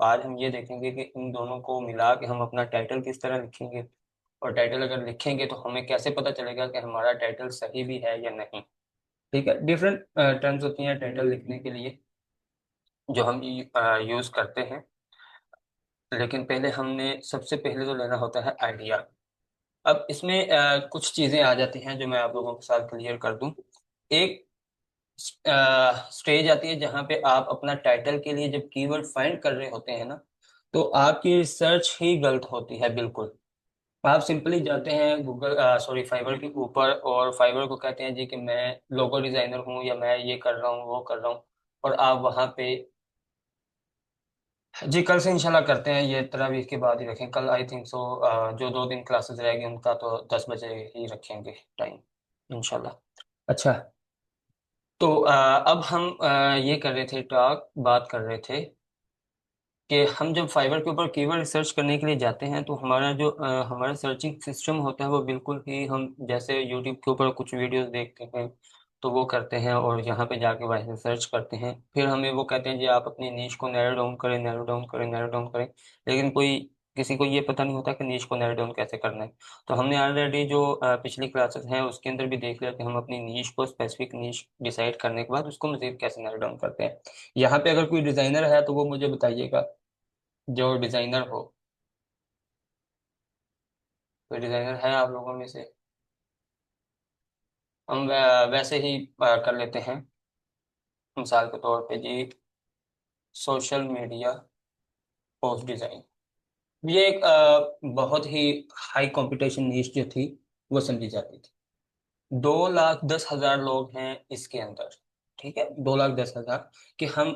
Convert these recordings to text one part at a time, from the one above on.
तो आज हम ये देखेंगे कि इन दोनों को मिला के हम अपना टाइटल किस तरह लिखेंगे, और टाइटल अगर लिखेंगे तो हमें कैसे पता चलेगा कि हमारा टाइटल सही भी है या नहीं। ठीक है, डिफरेंट टर्म्स होती हैं टाइटल लिखने के लिए जो हम यूज करते हैं। लेकिन पहले हमने सबसे पहले तो लेना होता है आइडिया। अब इसमें कुछ चीजें आ जाती हैं जो मैं आप लोगों के साथ क्लियर कर दूं। एक स्टेज आती है जहां पे आप अपना टाइटल के लिए जब कीवर्ड फाइंड कर रहे होते हैं ना, तो आपकी रिसर्च ही गलत होती है बिल्कुल। आप सिंपली जाते हैं गूगल सॉरी फाइवर के ऊपर, और फाइवर को कहते हैं जी कि मैं लोगो डिजाइनर हूँ या मैं ये कर रहा हूँ वो कर रहा हूँ, और आप वहां पे जी कल से इंशाल्लाह करते हैं, ये तरावीह के बाद ही रखें कल, आई थिंक सो। जो 2 दिन क्लासेस रहेगी उनका तो 10 बजे ही रखेंगे टाइम इंशाल्लाह। अच्छा, तो अब हम ये कर रहे थे, बात कर रहे थे कि हम जब फाइवर के ऊपर कीवर्ड रिसर्च करने के लिए जाते हैं तो हमारा जो हमारा सर्चिंग सिस्टम होता है वो बिल्कुल ही, हम जैसे यूट्यूब के ऊपर कुछ वीडियोस देखते हैं तो वो करते हैं और यहाँ पे जाके वहीं से सर्च करते हैं, फिर हमें वो कहते हैं जी आप अपनी नीश को नैरो डाउन करें, नैरो डाउन करें, नैरो डाउन करें। लेकिन कोई किसी को ये पता नहीं होता कि नीश को नैरो डाउन कैसे करना है। तो हमने ऑलरेडी जो पिछली क्लासेस हैं उसके अंदर भी देख लिया कि हम अपनी नीश को, स्पेसिफिक नीश डिसाइड करने के बाद उसको मजीद कैसे नैरो डाउन करते हैं। यहाँ पे अगर कोई डिजाइनर है तो वो मुझे बताइएगा, जो डिजाइनर हो। कोई डिजाइनर है आप लोगों में से? हम वैसे ही कर लेते हैं, मिसाल के तौर पे जी सोशल मीडिया पोस्ट डिजाइन। ये एक बहुत ही हाई कंपटीशन नीश जो थी वो समझी जाती थी। 2,10,000 लोग हैं इसके अंदर। ठीक है, 2,10,000 कि हम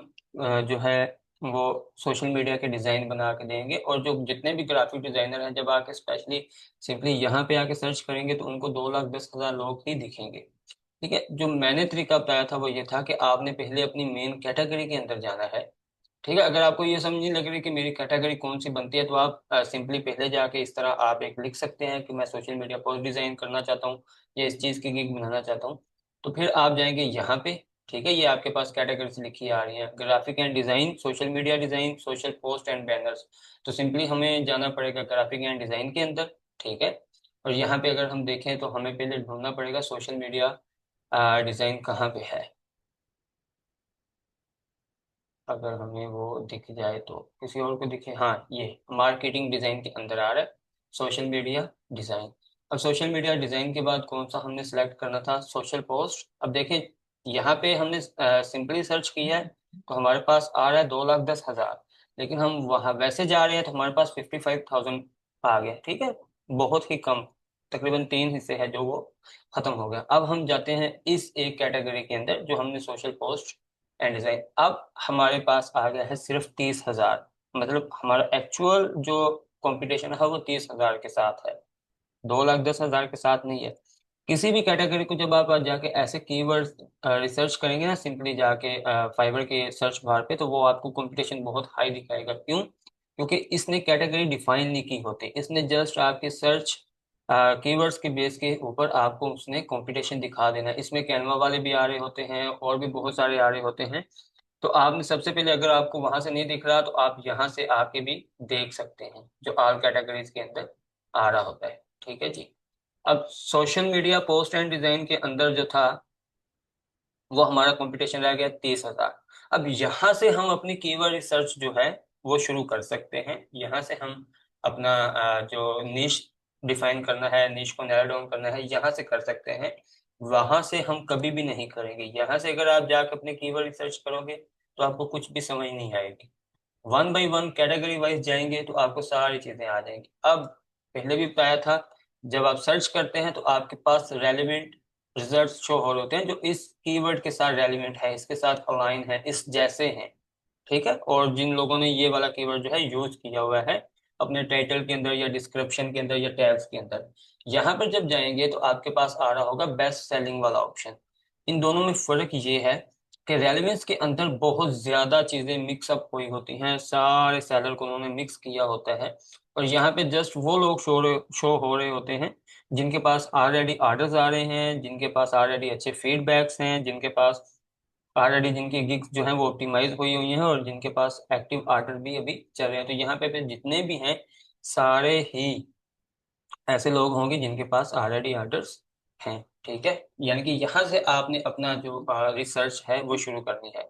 जो है वो सोशल मीडिया के डिजाइन बना के देंगे, और जो जितने भी ग्राफिक डिजाइनर हैं जब आके स्पेशली सिंपली यहाँ पे आके सर्च करेंगे तो उनको 2,10,000 लोग ही दिखेंगे। ठीक है, जो मैंने तरीका बताया था वो ये था कि आपने पहले अपनी मेन कैटेगरी के अंदर जाना है। ठीक है, अगर आपको ये समझ नहीं लग रही कि मेरी कैटेगरी कौन सी बनती है तो आप सिंपली पहले जाके इस तरह आप एक लिख सकते हैं कि मैं सोशल मीडिया पोस्ट डिजाइन करना चाहता हूँ या इस चीज की गिग बनाना चाहता हूँ। तो फिर आप जाएंगे यहाँ पे। ठीक है, ये आपके पास कैटेगरीज लिखी आ रही हैं, graphic and design, social media design, social post and banners. तो सिंपली हमें जाना पड़ेगा ग्राफिक एंड डिजाइन के अंदर। ठीक है, और यहाँ पे अगर हम देखें तो हमें पहले ढूंढना पड़ेगा सोशल मीडिया डिजाइन कहाँ पे है। अगर हमें वो दिख जाए तो किसी और को दिखे, हाँ ये मार्केटिंग डिजाइन के अंदर आ रहा है सोशल मीडिया डिजाइन। अब सोशल मीडिया डिजाइन के बाद कौन सा हमने सेलेक्ट करना था, सोशल पोस्ट। अब देखें यहाँ पे हमने सिंपली सर्च किया है तो हमारे पास आ रहा है 2,10,000, लेकिन हम वहाँ वैसे जा रहे हैं तो हमारे पास 55,000 आ गया। ठीक है, बहुत ही कम, तकरीबन 3 हिस्से है जो वो खत्म हो गया। अब हम जाते हैं इस एक कैटेगरी के अंदर जो हमने सोशल पोस्ट एंड डिजाइन। अब हमारे पास आ गया है सिर्फ 30,000, मतलब हमारा एक्चुअल जो कंपटीशन है वो 30,000 के साथ है, 2,10,000 के साथ नहीं है। किसी भी कैटेगरी को जब आप जाके ऐसे कीवर्ड्स रिसर्च करेंगे ना, सिंपली जाके फाइवर के सर्च बार पे, तो वो आपको कंपटीशन बहुत हाई दिखाएगा। क्यों? क्योंकि इसने कैटेगरी डिफाइन नहीं की होती, इसने जस्ट आपके सर्च कीवर्ड्स के बेस के ऊपर आपको उसने कंपटीशन दिखा देना है। इसमें कैनवा वाले भी आ रहे होते हैं और भी बहुत सारे आ रहे होते हैं। तो आपने सबसे पहले, अगर आपको वहां से नहीं दिख रहा तो आप यहाँ से आके भी देख सकते हैं जो ऑल कैटेगरीज के अंदर आ रहा होता है। ठीक है जी। अब social media post and design के अंदर जो था वो हमारा कंपटीशन रह गया 30,000। अब यहाँ से हम अपनी कीवर्ड रिसर्च जो है वो शुरू कर सकते हैं। यहाँ से हम अपना जो निश डिफाइन करना है, निश को नैरो डाउन करना है, यहाँ से कर सकते हैं। वहां से हम कभी भी नहीं करेंगे। यहाँ से अगर आप जाकर अपने कीवर्ड रिसर्च करोगे तो आपको कुछ भी समझ नहीं आएगी। One by one category wise जाएंगे तो आपको सारी चीजें आ जाएंगी। अब पहले भी बताया था, जब आप सर्च करते हैं तो आपके पास रेलिवेंट रिजल्ट्स शो हो रहे होते हैं जो इस कीवर्ड के साथ रेलिवेंट है, इसके साथ अलाइन है, इस जैसे हैं। ठीक है, और जिन लोगों ने ये वाला कीवर्ड जो है यूज किया हुआ है अपने टाइटल के अंदर या डिस्क्रिप्शन के अंदर या टैग्स के अंदर, यहाँ पर जब जाएंगे तो आपके पास आ रहा होगा बेस्ट सेलिंग वाला ऑप्शन। इन दोनों में फर्क ये है कि रेलेवेंस के अंदर बहुत ज्यादा चीजें मिक्सअप हुई होती हैं, सारे सेलर को उन्होंने मिक्स किया होता है, और यहाँ पे जस्ट वो लोग शो हो रहे होते हैं जिनके पास ऑलरेडी ऑर्डर्स आ रहे हैं, जिनके पास ऑलरेडी अच्छे फीडबैक्स हैं, जिनके पास ऑलरेडी जिनकी गिग्स जो है वो ऑप्टिमाइज हुई हुई हैं और जिनके पास एक्टिव ऑर्डर भी अभी चल रहे हैं। तो यहाँ पे जितने भी हैं सारे ही ऐसे लोग होंगे जिनके पास ऑलरेडी ऑर्डर्स हैं। ठीक है, यानी कि यहाँ से आपने अपना जो रिसर्च है वो शुरू करनी है।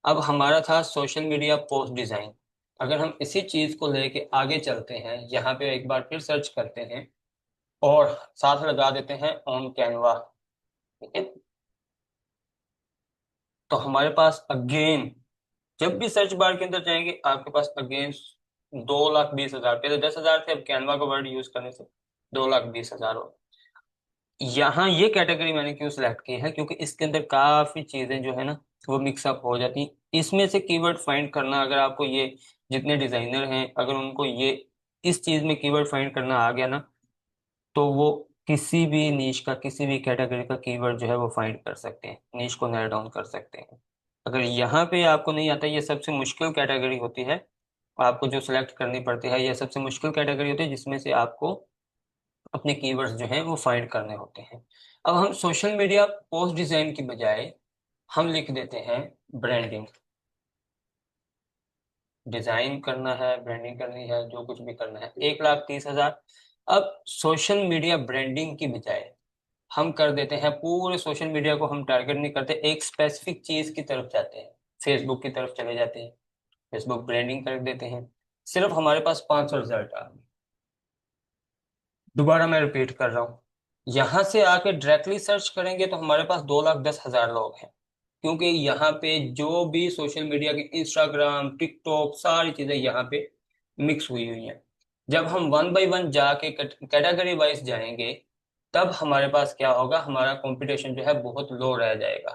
अब हमारा था सोशल मीडिया पोस्ट डिजाइन। अगर हम इसी चीज को लेके आगे चलते हैं, यहाँ पे एक बार फिर सर्च करते हैं और साथ लगा देते हैं ऑन कैनवा। ठीक है, तो हमारे पास अगेन जब भी सर्च बार के अंदर जाएंगे आपके पास अगेन 2,20,000, पहले 10,000 थे, अब कैनवा का वर्ड यूज करने से 2,20,000 हो। यहाँ ये कैटेगरी मैंने क्यों सिलेक्ट की है, क्योंकि इसके अंदर काफी चीजें जो है ना वो मिक्सअप हो जाती हैं। इसमें से कीवर्ड फाइंड करना, अगर आपको ये जितने डिजाइनर हैं अगर उनको ये इस चीज में कीवर्ड फाइंड करना आ गया ना, तो वो किसी भी नीश का किसी भी कैटेगरी का कीवर्ड जो है वो फाइंड कर सकते हैं, नीश को नैरो डाउन कर सकते हैं। अगर यहाँ पे आपको नहीं आता, ये सबसे मुश्किल कैटेगरी होती है आपको जो सिलेक्ट करनी पड़ती है, ये सबसे मुश्किल कैटेगरी होती है जिसमें से आपको अपने कीवर्ड्स जो हैं वो फाइंड करने होते हैं। अब हम सोशल मीडिया पोस्ट डिजाइन की बजाय हम लिख देते हैं ब्रांडिंग। डिजाइन करना है, ब्रांडिंग करनी है, जो कुछ भी करना है, 1,30,000। अब सोशल मीडिया ब्रांडिंग की बजाय हम कर देते हैं पूरे सोशल मीडिया को, हम टारगेट नहीं करते, एक स्पेसिफिक चीज की तरफ जाते हैं, फेसबुक की तरफ चले जाते हैं, फेसबुक ब्रांडिंग कर देते हैं। सिर्फ हमारे पास 500 रिजल्ट आ गए। दोबारा मैं रिपीट कर रहा हूँ, यहाँ से आके डायरेक्टली सर्च करेंगे तो हमारे पास 2,10,000 लोग हैं, क्योंकि यहाँ पे जो भी सोशल मीडिया के इंस्टाग्राम टिकटॉक सारी चीजें यहाँ पे मिक्स हुई हुई हैं। जब हम वन बाय वन जाके कैटेगरी वाइज जाएंगे तब हमारे पास क्या होगा, हमारा कंपटीशन जो है बहुत लो रह जाएगा।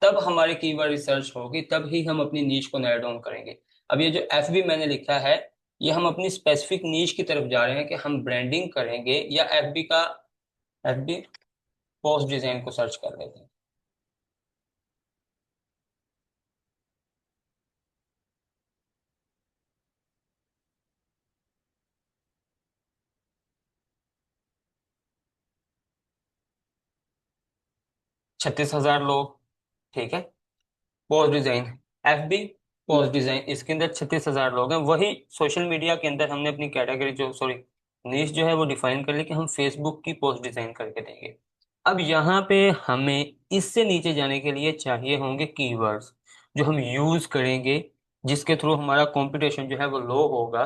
तब हमारी कीवर्ड रिसर्च होगी, तब ही हम अपनी नीश को नैरो डाउन करेंगे। अब ये जो एफबी मैंने लिखा है, ये हम अपनी स्पेसिफिक नीश की तरफ जा रहे हैं कि हम ब्रांडिंग करेंगे या एफबी का, एफबी पोस्ट डिजाइन को सर्च कर लेते हैं। 36,000 लोग। ठीक है, post design, FB post design, इसके अंदर 36,000 लोग हैं। वही सोशल मीडिया के अंदर हमने अपनी कैटेगरी जो सॉरी नीश जो है वो डिफाइन कर ली कि हम फेसबुक की पोस्ट डिजाइन करके देंगे। अब यहाँ पे हमें इससे नीचे जाने के लिए चाहिए होंगे कीवर्ड्स जो हम यूज करेंगे, जिसके थ्रू हमारा कंपटीशन जो है वो लो होगा।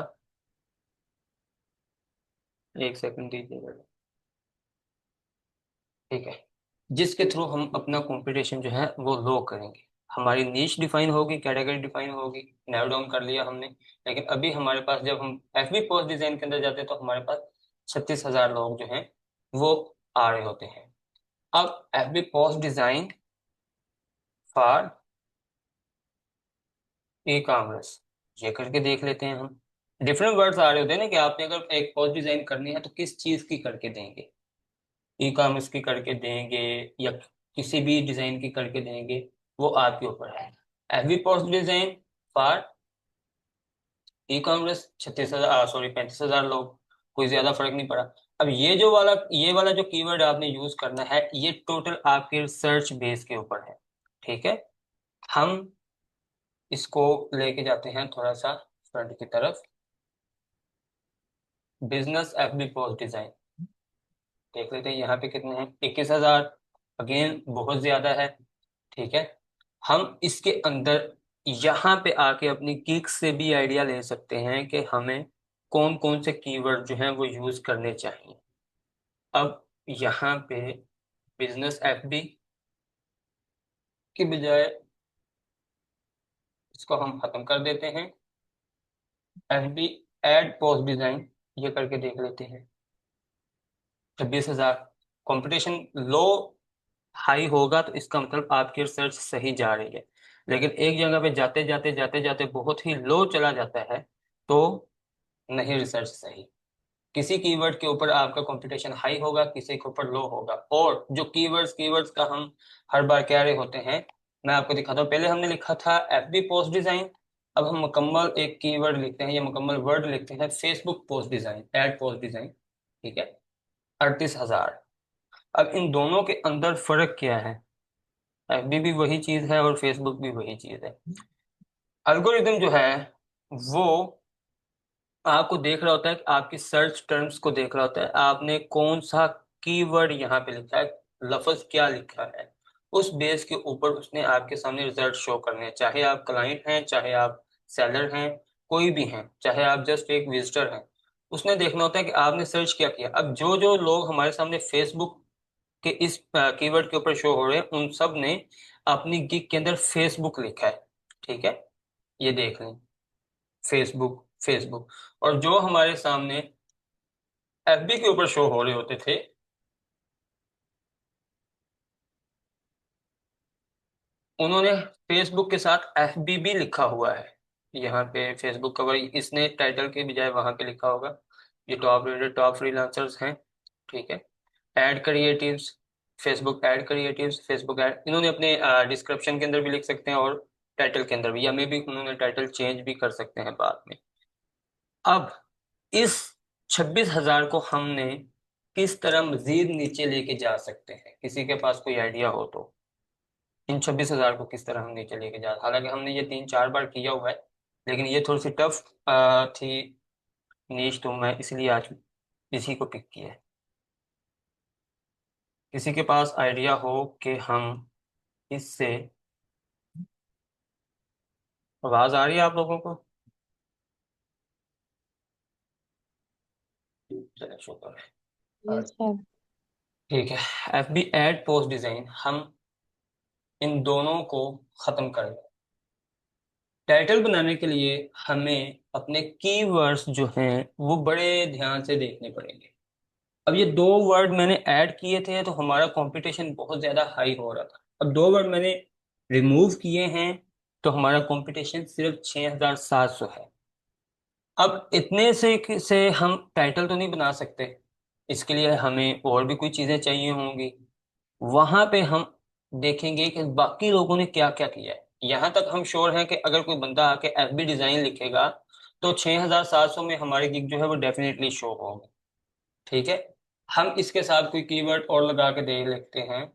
एक सेकंड दीजिएगा। ठीक है, जिसके थ्रू हम अपना कंपटीशन जो है वो लो करेंगे। हमारी नीश डिफाइन होगी, कैटेगरी डिफाइन होगी, नैरो डाउन कर लिया हमने। लेकिन अभी हमारे पास जब हम एफबी पोस्ट डिजाइन के अंदर जाते हैं तो हमारे पास 36,000 लोग जो हैं वो आ रहे होते हैं। अब FB post design for e commerce, ये करके देख लेते हैं हम। डिफरेंट वर्ड्स आ रहे होते हैं ना कि आपने अगर एक पोस्ट डिजाइन करनी है तो किस चीज की करके देंगे, ई कॉमर्स की करके देंगे या किसी भी डिजाइन की करके देंगे, वो आपके ऊपर है। FB post design for e commerce 36,000 sorry 35,000 लोग, कोई ज्यादा फर्क नहीं पड़ा। अब ये वाला जो कीवर्ड आपने यूज करना है ये टोटल आपके सर्च बेस के ऊपर है। ठीक है, हम इसको लेके जाते हैं थोड़ा सा फ्रंट की तरफ। बिजनेस एफबी पोस्ट डिजाइन देख लेते हैं, यहाँ पे कितने हैं, 21,000। अगेन बहुत ज्यादा है। ठीक है, हम इसके अंदर यहाँ पे आके अपनी किक से भी आइडिया ले सकते हैं कि हमें कौन कौन से कीवर्ड जो हैं वो यूज करने चाहिए। अब यहाँ पे बिजनेस एफबी की बजाय इसको हम खत्म कर देते हैं, एफबी एड पोस्ट डिजाइन ये करके देख लेते हैं। 26,000। कंपटीशन लो हाई होगा तो इसका मतलब आपकी रिसर्च सही जा रही है। लेकिन एक जगह पे जाते जाते बहुत ही लो चला जाता है तो नहीं रिसर्च सही। किसी कीवर्ड के ऊपर आपका कंपटीशन हाई होगा, किसी के ऊपर लो होगा। और जो कीवर्ड्स कीवर्ड्स का हम हर बार कह रहे होते हैं, मैं आपको दिखाता हूँ। पहले हमने लिखा था एफबी पोस्ट डिजाइन, अब हम मुकम्मल एक कीवर्ड लिखते हैं या मुकम्मल वर्ड लिखते हैं Facebook post design, ad post design. ठीक है, 38,000। अब इन दोनों के अंदर फर्क क्या है, एफबी भी वही चीज है और फेसबुक भी वही चीज है। एल्गोरिदम जो है वो आपको देख रहा होता है कि आपकी सर्च टर्म्स को देख रहा होता है, आपने कौन सा कीवर्ड यहाँ पे लिखा है, लफ्ज क्या लिखा है। उस बेस के ऊपर उसने आपके सामने रिजल्ट शो करने हैं, चाहे आप क्लाइंट हैं, चाहे आप सेलर हैं, कोई भी हैं, चाहे आप जस्ट एक विजिटर हैं। उसने देखना होता है कि आपने सर्च क्या किया। अब जो जो लोग हमारे सामने फेसबुक के इस कीवर्ड के ऊपर शो हो रहे हैं, उन सब ने अपनी गिग के अंदर फेसबुक लिखा है। ठीक है, ये देख लें, फेसबुक फेसबुक। और जो हमारे सामने एफबी के ऊपर शो हो रहे होते थे, उन्होंने फेसबुक के साथ एफबी भी लिखा हुआ है। यहाँ पे फेसबुक कवर इसने टाइटल के बजाय वहां पे लिखा होगा, ये टॉप रेटेड टॉप फ्रीलांसर्स हैं। ठीक है, ad creatives, Facebook ad creatives, Facebook ad, इन्होंने अपने डिस्क्रिप्शन के अंदर भी लिख सकते हैं और टाइटल के अंदर भी, या मे भी उन्होंने टाइटल चेंज भी कर सकते हैं बाद में। अब इस 26,000 को हमने किस तरह मजीद नीचे लेके जा सकते हैं, किसी के पास कोई आइडिया हो तो। इन 26,000 को किस तरह हम नीचे लेके जा, हालांकि हमने ये 3-4 बार किया हुआ है, लेकिन ये थोड़ी सी टफ थी नीश, तो मैं इसलिए आज इसी को पिक किया है। किसी के पास आइडिया हो कि हम इससे, आवाज आ रही है आप लोगों को? चलिए शुक्र है। Yes sir. ठीक है, F B ad post design, हम इन दोनों को खत्म कर दें। टाइटल बनाने के लिए हमें अपने कीवर्ड्स जो हैं वो बड़े ध्यान से देखने पड़ेंगे। अब ये 2 वर्ड मैंने ऐड किए थे तो हमारा कंपटीशन बहुत ज्यादा हाई हो रहा था। अब 2 वर्ड मैंने रिमूव किए हैं तो हमारा कंपटीशन सिर्फ 6,700 है। अब इतने से हम टाइटल तो नहीं बना सकते, इसके लिए हमें और भी कुछ चीजें चाहिए होंगी। वहां पे हम देखेंगे कि बाकी लोगों ने क्या क्या किया है। यहां तक हम श्योर हैं कि अगर कोई बंदा आके एफबी डिजाइन लिखेगा तो 6,700 में हमारी गिग जो है वो डेफिनेटली शो होगी। ठीक है, हम इसके साथ कोई कीवर्ड और लगा के दे लेते हैं,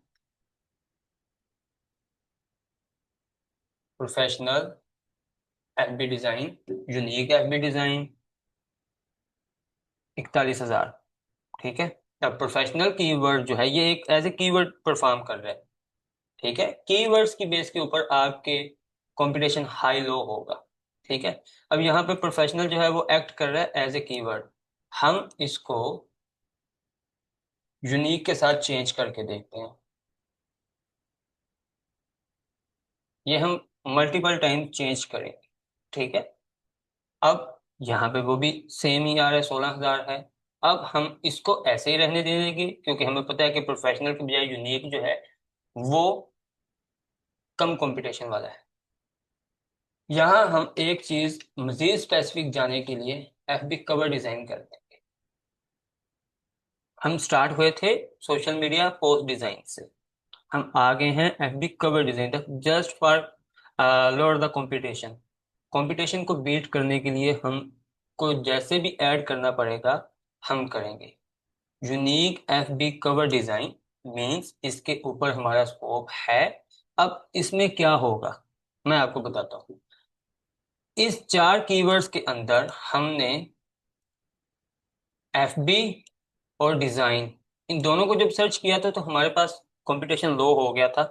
professional FB design, unique FB design, 41,000। ठीक है, अब प्रोफेशनल कीवर्ड जो है ये एक एज ए कीवर्ड परफॉर्म कर रहा है। ठीक है, कीवर्ड्स की बेस के ऊपर आपके कंपटीशन हाई लो होगा। ठीक है, अब यहाँ पे प्रोफेशनल जो है वो एक्ट कर रहा है एज ए कीवर्ड, हम इसको यूनिक के साथ चेंज करके देखते हैं। ये हम मल्टीपल टाइम चेंज करेंगे। ठीक है, अब यहाँ पे वो भी सेम ही आ रहा है, 16,000 है। अब हम इसको ऐसे ही रहने दे देंगे क्योंकि हमें पता है कि प्रोफेशनल के बजाय यूनिक जो है वो कम कंपटीशन वाला है। यहाँ हम एक चीज मजीद स्पेसिफिक जाने के लिए एफबी कवर डिजाइन करते हैं। हम स्टार्ट हुए थे सोशल मीडिया पोस्ट डिजाइन से, हम आ गए हैं एफबी कवर डिजाइन तक, just for lower the competition. Competition को बीट करने के लिए हम को जैसे भी ऐड करना पड़ेगा हम करेंगे। Unique FB cover design means इसके ऊपर हमारा स्कोप है। अब इसमें क्या होगा मैं आपको बताता हूँ। इस 4 कीवर्ड्स के अंदर हमने एफबी और डिजाइन, इन दोनों को जब सर्च किया था तो हमारे पास कंपटीशन लो हो गया था।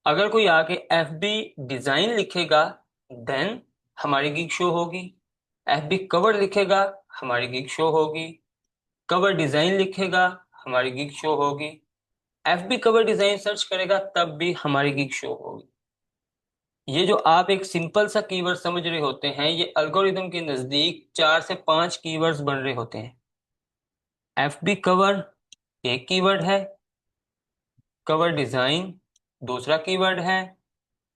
अगर कोई आके एफबी डिजाइन लिखेगा देन हमारी गिग शो होगी, एफबी कवर लिखेगा हमारी गिग शो होगी, कवर डिजाइन लिखेगा हमारी गिग शो होगी, एफबी कवर डिजाइन सर्च करेगा तब भी हमारी गिग शो होगी। ये जो आप एक सिंपल सा कीवर्ड समझ रहे होते हैं, ये एल्गोरिदम के नजदीक 4 से 5 कीवर्ड्स बन रहे होते हैं। एफबी कवर एक कीवर्ड है, कवर डिजाइन दूसरा कीवर्ड है,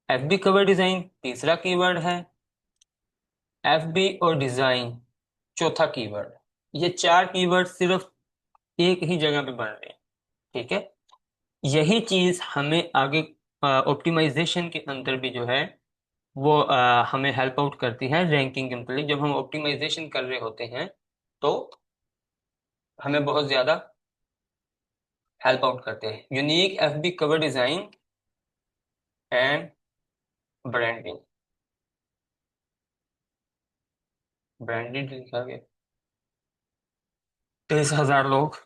एफबी कवर डिजाइन तीसरा कीवर्ड है, एफबी और डिजाइन चौथा कीवर्ड। ये 4 कीवर्ड सिर्फ एक ही जगह पे बन रहे हैं। ठीक है, यही चीज हमें आगे ऑप्टिमाइजेशन के अंदर भी जो है वो हमें हेल्प आउट करती है रैंकिंग के मतलब। जब हम ऑप्टिमाइजेशन कर रहे होते हैं तो हमें बहुत ज्यादा हेल्प आउट करते हैं। Unique FB cover design and branding. Branded लिखा गया 30,000 लोग।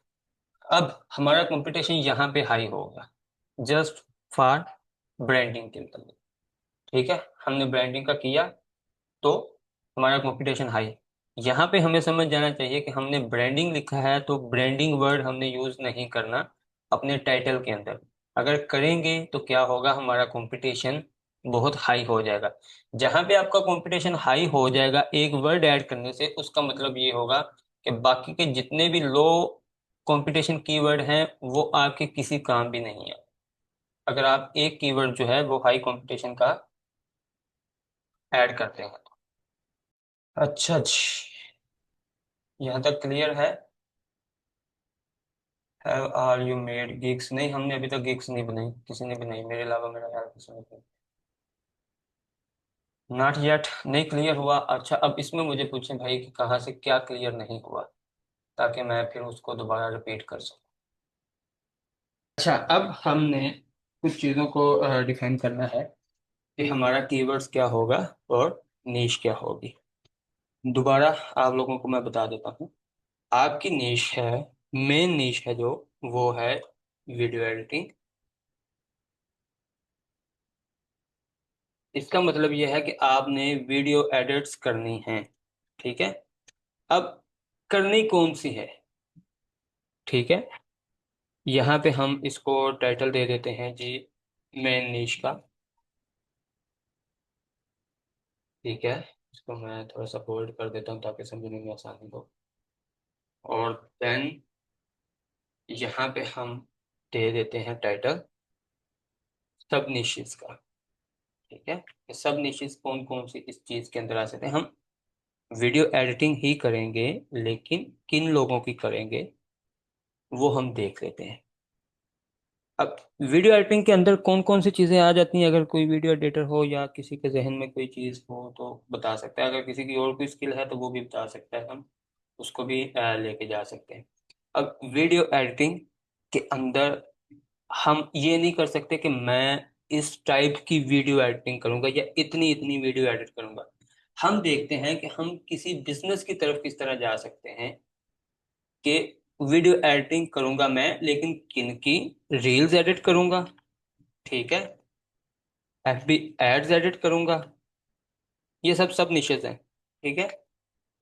अब हमारा कंपटीशन यहाँ पे हाई होगा जस्ट फॉर ब्रांडिंग के लिए। ठीक है, हमने ब्रांडिंग का किया तो हमारा कंपटीशन हाई। यहाँ पे हमें समझ जाना चाहिए कि हमने ब्रांडिंग लिखा है तो ब्रांडिंग वर्ड हमने यूज नहीं करना अपने टाइटल के अंदर। अगर करेंगे तो क्या होगा, हमारा कंपटीशन बहुत हाई हो जाएगा। जहाँ पे आपका कंपटीशन हाई हो जाएगा एक वर्ड ऐड करने से, उसका मतलब ये होगा कि बाकी के जितने भी लो कंपटीशन कीवर्ड हैं वो आपके किसी काम भी नहीं है, अगर आप एक कीवर्ड जो है वो हाई कंपटीशन का ऐड करते हैं। अच्छा जी, यहाँ तक क्लियर है। Have are you made gigs? नहीं, हमने अभी तक गिग्स नहीं बनाई, किसी ने भी नहीं, मेरे अलावा मेरा ख्याल किसी ने भी। नॉट येट, नहीं क्लियर हुआ। अच्छा, अब इसमें मुझे पूछें भाई कि कहाँ से क्या क्लियर नहीं हुआ, ताकि मैं फिर उसको दोबारा रिपीट कर सकूं। अच्छा, अब हमने कुछ चीज़ों को डिफाइन करना है कि हमारा कीवर्ड्स क्या होगा और नीश क्या होगी। दोबारा आप लोगों को मैं बता देता हूँ। आपकी नीश है, मेन नीश है जो, वो है वीडियो एडिटिंग। इसका मतलब यह है कि आपने वीडियो एडिट्स करनी है। ठीक है, अब करनी कौन सी है? ठीक है, यहाँ पे हम इसको टाइटल दे देते हैं जी, मेन नीश का। ठीक है, इसको मैं थोड़ा सा बोल्ड कर देता हूँ ताकि समझने में आसानी हो। और देन यहाँ पे हम दे देते हैं टाइटल सब निशेस का। ठीक है, ये सब निशेस कौन कौन सी इस चीज के अंदर आ सकते हैं। हम वीडियो एडिटिंग ही करेंगे, लेकिन किन लोगों की करेंगे वो हम देख लेते हैं। अब वीडियो एडिटिंग के अंदर कौन कौन सी चीजें आ जाती हैं, अगर कोई वीडियो एडिटर हो या किसी के जहन में कोई चीज हो तो बता सकता है। अगर किसी की और कोई स्किल है तो वो भी बता सकता है, हम उसको भी लेके जा सकते हैं। अब वीडियो एडिटिंग के अंदर हम ये नहीं कर सकते कि मैं इस टाइप की वीडियो एडिटिंग करूंगा या इतनी इतनी वीडियो एडिट करूंगा। हम देखते हैं कि हम किसी बिजनेस की तरफ किस तरह जा सकते हैं कि वीडियो एडिटिंग करूंगा मैं, लेकिन किन की? रील्स एडिट करूंगा। ठीक है, एफबी एड्स एडिट करूंगा। ये सब निशेस हैं। ठीक है,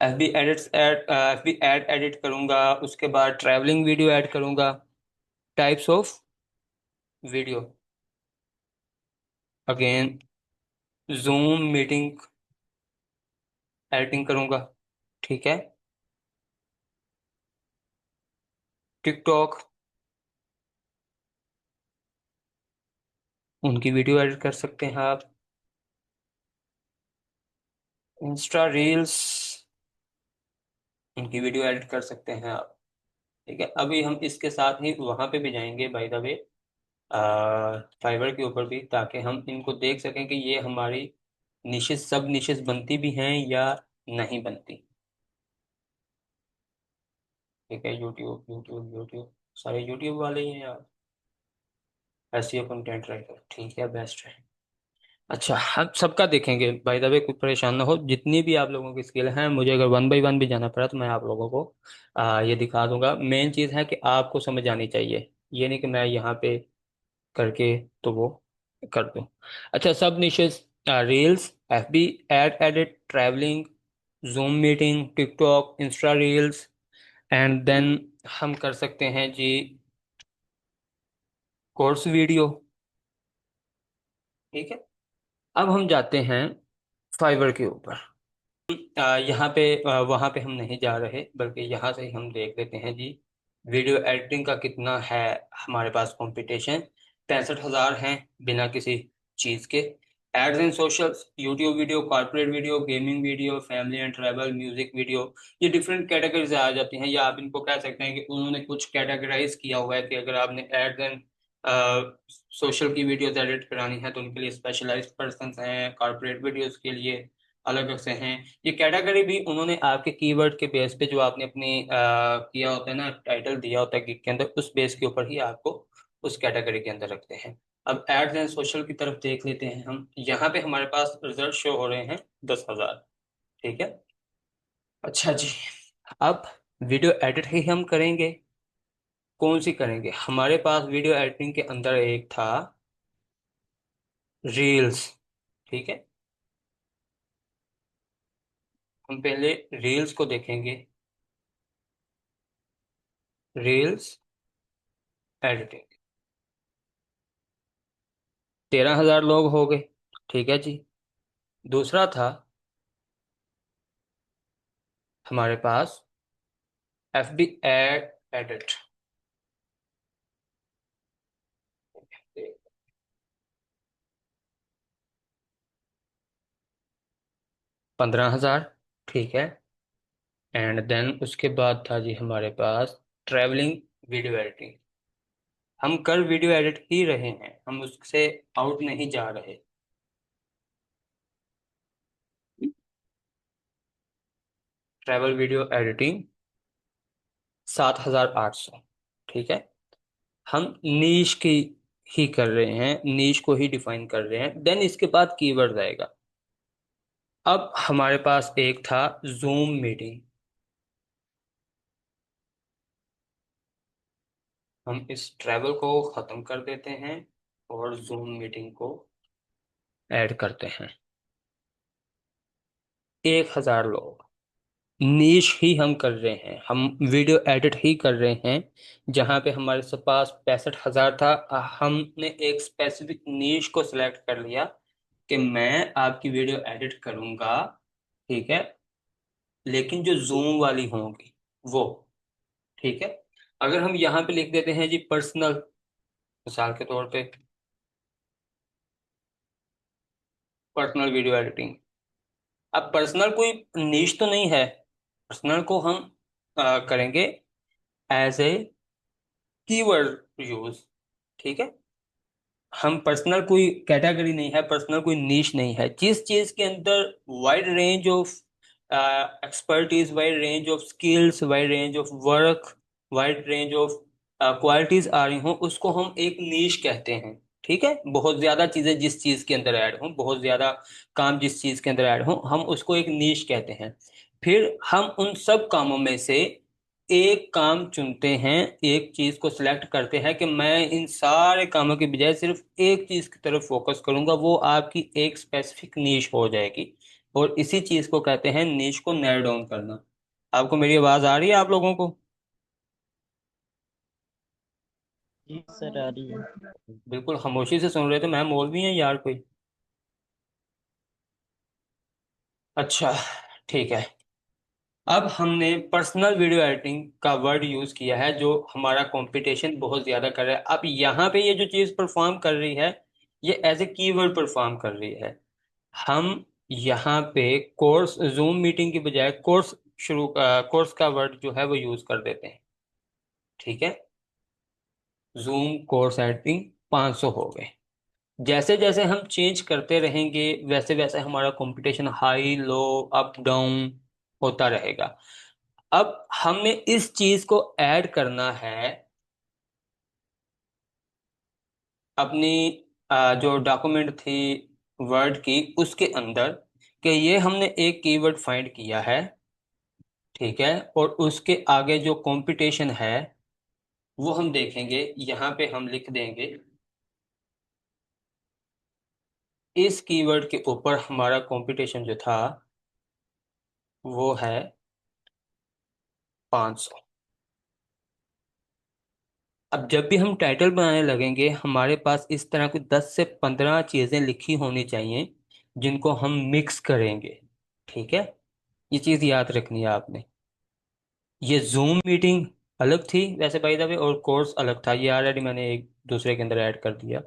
FB edits FB ad edit करूंगा, उसके बाद ट्रैवलिंग वीडियो ऐड करूंगा, types of video, again Zoom meeting editing करूंगा। ठीक है, टिकटॉक, उनकी वीडियो एडिट कर सकते हैं आप। इंस्टा रील्स, उनकी वीडियो एडिट कर सकते हैं आप। ठीक है, अभी हम इसके साथ ही वहां पे भी जाएंगे बाय द वे, फाइवर के ऊपर भी, ताकि हम इनको देख सकें कि ये हमारी निशेस सब निशेस बनती भी हैं या नहीं बनती। ठीक है, यूट्यूब यूट्यूब यूट्यूब, सारे यूट्यूब वाले ही हैं यार। एसईओ कंटेंट राइटर, ठीक है, बेस्ट है। अच्छा, हम सबका देखेंगे बाय द वे, कुछ परेशान ना हो। जितनी भी आप लोगों की स्किल हैं, मुझे अगर वन बाय वन भी जाना पड़ा तो मैं आप लोगों को ये दिखा दूंगा। मेन चीज़ है कि आपको समझ आनी चाहिए, ये नहीं कि मैं यहाँ पे करके तो वो कर दूं। अच्छा, सब niches, reels, FB ad edit, travelling, Zoom meeting, TikTok, Insta reels, and then हम कर सकते हैं जी कोर्स वीडियो। ठीक है, अब हम जाते हैं फाइवर के ऊपर। यहाँ पे वहाँ पे हम नहीं जा रहे, बल्कि यहाँ से ही हम देख लेते हैं जी वीडियो एडिटिंग का कितना है हमारे पास कंपटीशन। 65,000 हैं बिना किसी चीज़ के। Ads in social, YouTube video, corporate video, gaming video, family and travel, music video, ये डिफरेंट कैटेगरीज आ जाती हैं। या आप इनको कह सकते हैं कि उन्होंने कुछ कैटेगराइज किया हुआ है कि अगर आपने एड्स एंड सोशल की वीडियोज एडिट करानी है तो उनके लिए स्पेशलाइज्ड पर्सन हैं, कॉर्पोरेट वीडियोज के लिए अलग से हैं। ये कैटेगरी भी उन्होंने आपके कीवर्ड के बेस पे, जो आपने अपनी किया होता है ना, टाइटल दिया होता है गिग के अंदर, उस बेस के ऊपर ही आपको उस कैटेगरी के अंदर रखते हैं। अब एड्स एंड सोशल की तरफ देख लेते हैं हम। यहाँ पे हमारे पास रिजल्ट शो हो रहे हैं 10,000। ठीक है। अच्छा जी। अब वीडियो एडिट ही हम करेंगे। कौन सी करेंगे? हमारे पास वीडियो एडिटिंग के अंदर एक था रील्स। ठीक है। हम पहले रील्स को देखेंगे। Reels editing. 13,000 लोग हो गए। ठीक है जी। दूसरा था हमारे पास एफ डी एड एडिट। 15,000। ठीक है। एंड देन उसके बाद था जी हमारे पास ट्रैवलिंग वीडियो एडिटिंग। हम कर वीडियो एडिट ही रहे हैं, हम उससे आउट नहीं जा रहे। Travel video editing 7,800। ठीक है। हम नीश की ही कर रहे हैं, नीश को ही डिफाइन कर रहे हैं। देन इसके बाद कीवर्ड आएगा। अब हमारे पास एक था जूम मीटिंग। हम इस ट्रैवल को खत्म कर देते हैं और जूम मीटिंग को ऐड करते हैं। 1,000 लोग। नीश ही हम कर रहे हैं, हम वीडियो एडिट ही कर रहे हैं। जहां पे हमारे पास 65,000 था, हमने एक स्पेसिफिक नीश को सिलेक्ट कर लिया कि मैं आपकी वीडियो एडिट करूंगा। ठीक है। लेकिन जो जूम वाली होंगी वो। ठीक है। अगर हम यहाँ पे लिख देते हैं जी पर्सनल, मिसाल के तौर पे पर्सनल वीडियो एडिटिंग। अब पर्सनल कोई नीश तो नहीं है। पर्सनल को हम करेंगे एज ए कीवर्ड यूज। ठीक है। हम पर्सनल कोई कैटेगरी नहीं है, पर्सनल कोई नीश नहीं है। जिस चीज के अंदर wide range of expertise, wide range of skills, wide range of work, wide range of qualities आ रही हों, उसको हम एक नीश कहते हैं। ठीक है। बहुत ज्यादा चीजें जिस चीज के अंदर ऐड हों, बहुत ज्यादा काम जिस चीज के अंदर ऐड हों, हम उसको एक नीश कहते हैं। फिर हम उन सब कामों में से एक काम चुनते हैं, एक चीज को सिलेक्ट करते हैं कि मैं इन सारे कामों के बजाय सिर्फ एक चीज की तरफ फोकस करूंगा। वो आपकी एक स्पेसिफिक नीश हो जाएगी। और इसी चीज को कहते हैं नीश को नैरो डाउन करना। आपको मेरी आवाज आ रही है आप लोगों को? जी सर आ रही है। बिल्कुल खामोशी से सुन रहे थे, मैम मौलवी हैं यार कोई? अच्छा। ठीक है। अब हमने पर्सनल वीडियो एडिटिंग का वर्ड यूज किया है, जो हमारा कंपटीशन बहुत ज्यादा कर रहा है। अब यहाँ पे ये जो चीज परफॉर्म कर रही है, ये एज ए कीवर्ड परफॉर्म कर रही है। हम यहाँ पे कोर्स, जूम मीटिंग की बजाय कोर्स शुरू, कोर्स का वर्ड जो है वो यूज कर देते हैं। ठीक है। जूम कोर्स एडिटिंग 500 हो गए। जैसे जैसे हम चेंज करते रहेंगे, वैसे वैसे हमारा competition high low up down होता रहेगा। अब हमें इस चीज को ऐड करना है अपनी जो डॉक्यूमेंट थी वर्ड की, उसके अंदर, कि ये हमने एक कीवर्ड फाइंड किया है। ठीक है। और उसके आगे जो कंपटीशन है वो हम देखेंगे। यहाँ पे हम लिख देंगे इस कीवर्ड के ऊपर हमारा कंपटीशन जो था वो है 500। अब जब भी हम टाइटल बनाने लगेंगे, हमारे पास इस तरह की 10 से 15 चीजें लिखी होनी चाहिए जिनको हम मिक्स करेंगे। ठीक है। ये चीज याद रखनी है आपने। ये जूम मीटिंग अलग थी वैसे बाय द वे, और कोर्स अलग था, ये ऑलरेडी मैंने एक दूसरे के अंदर ऐड कर दिया।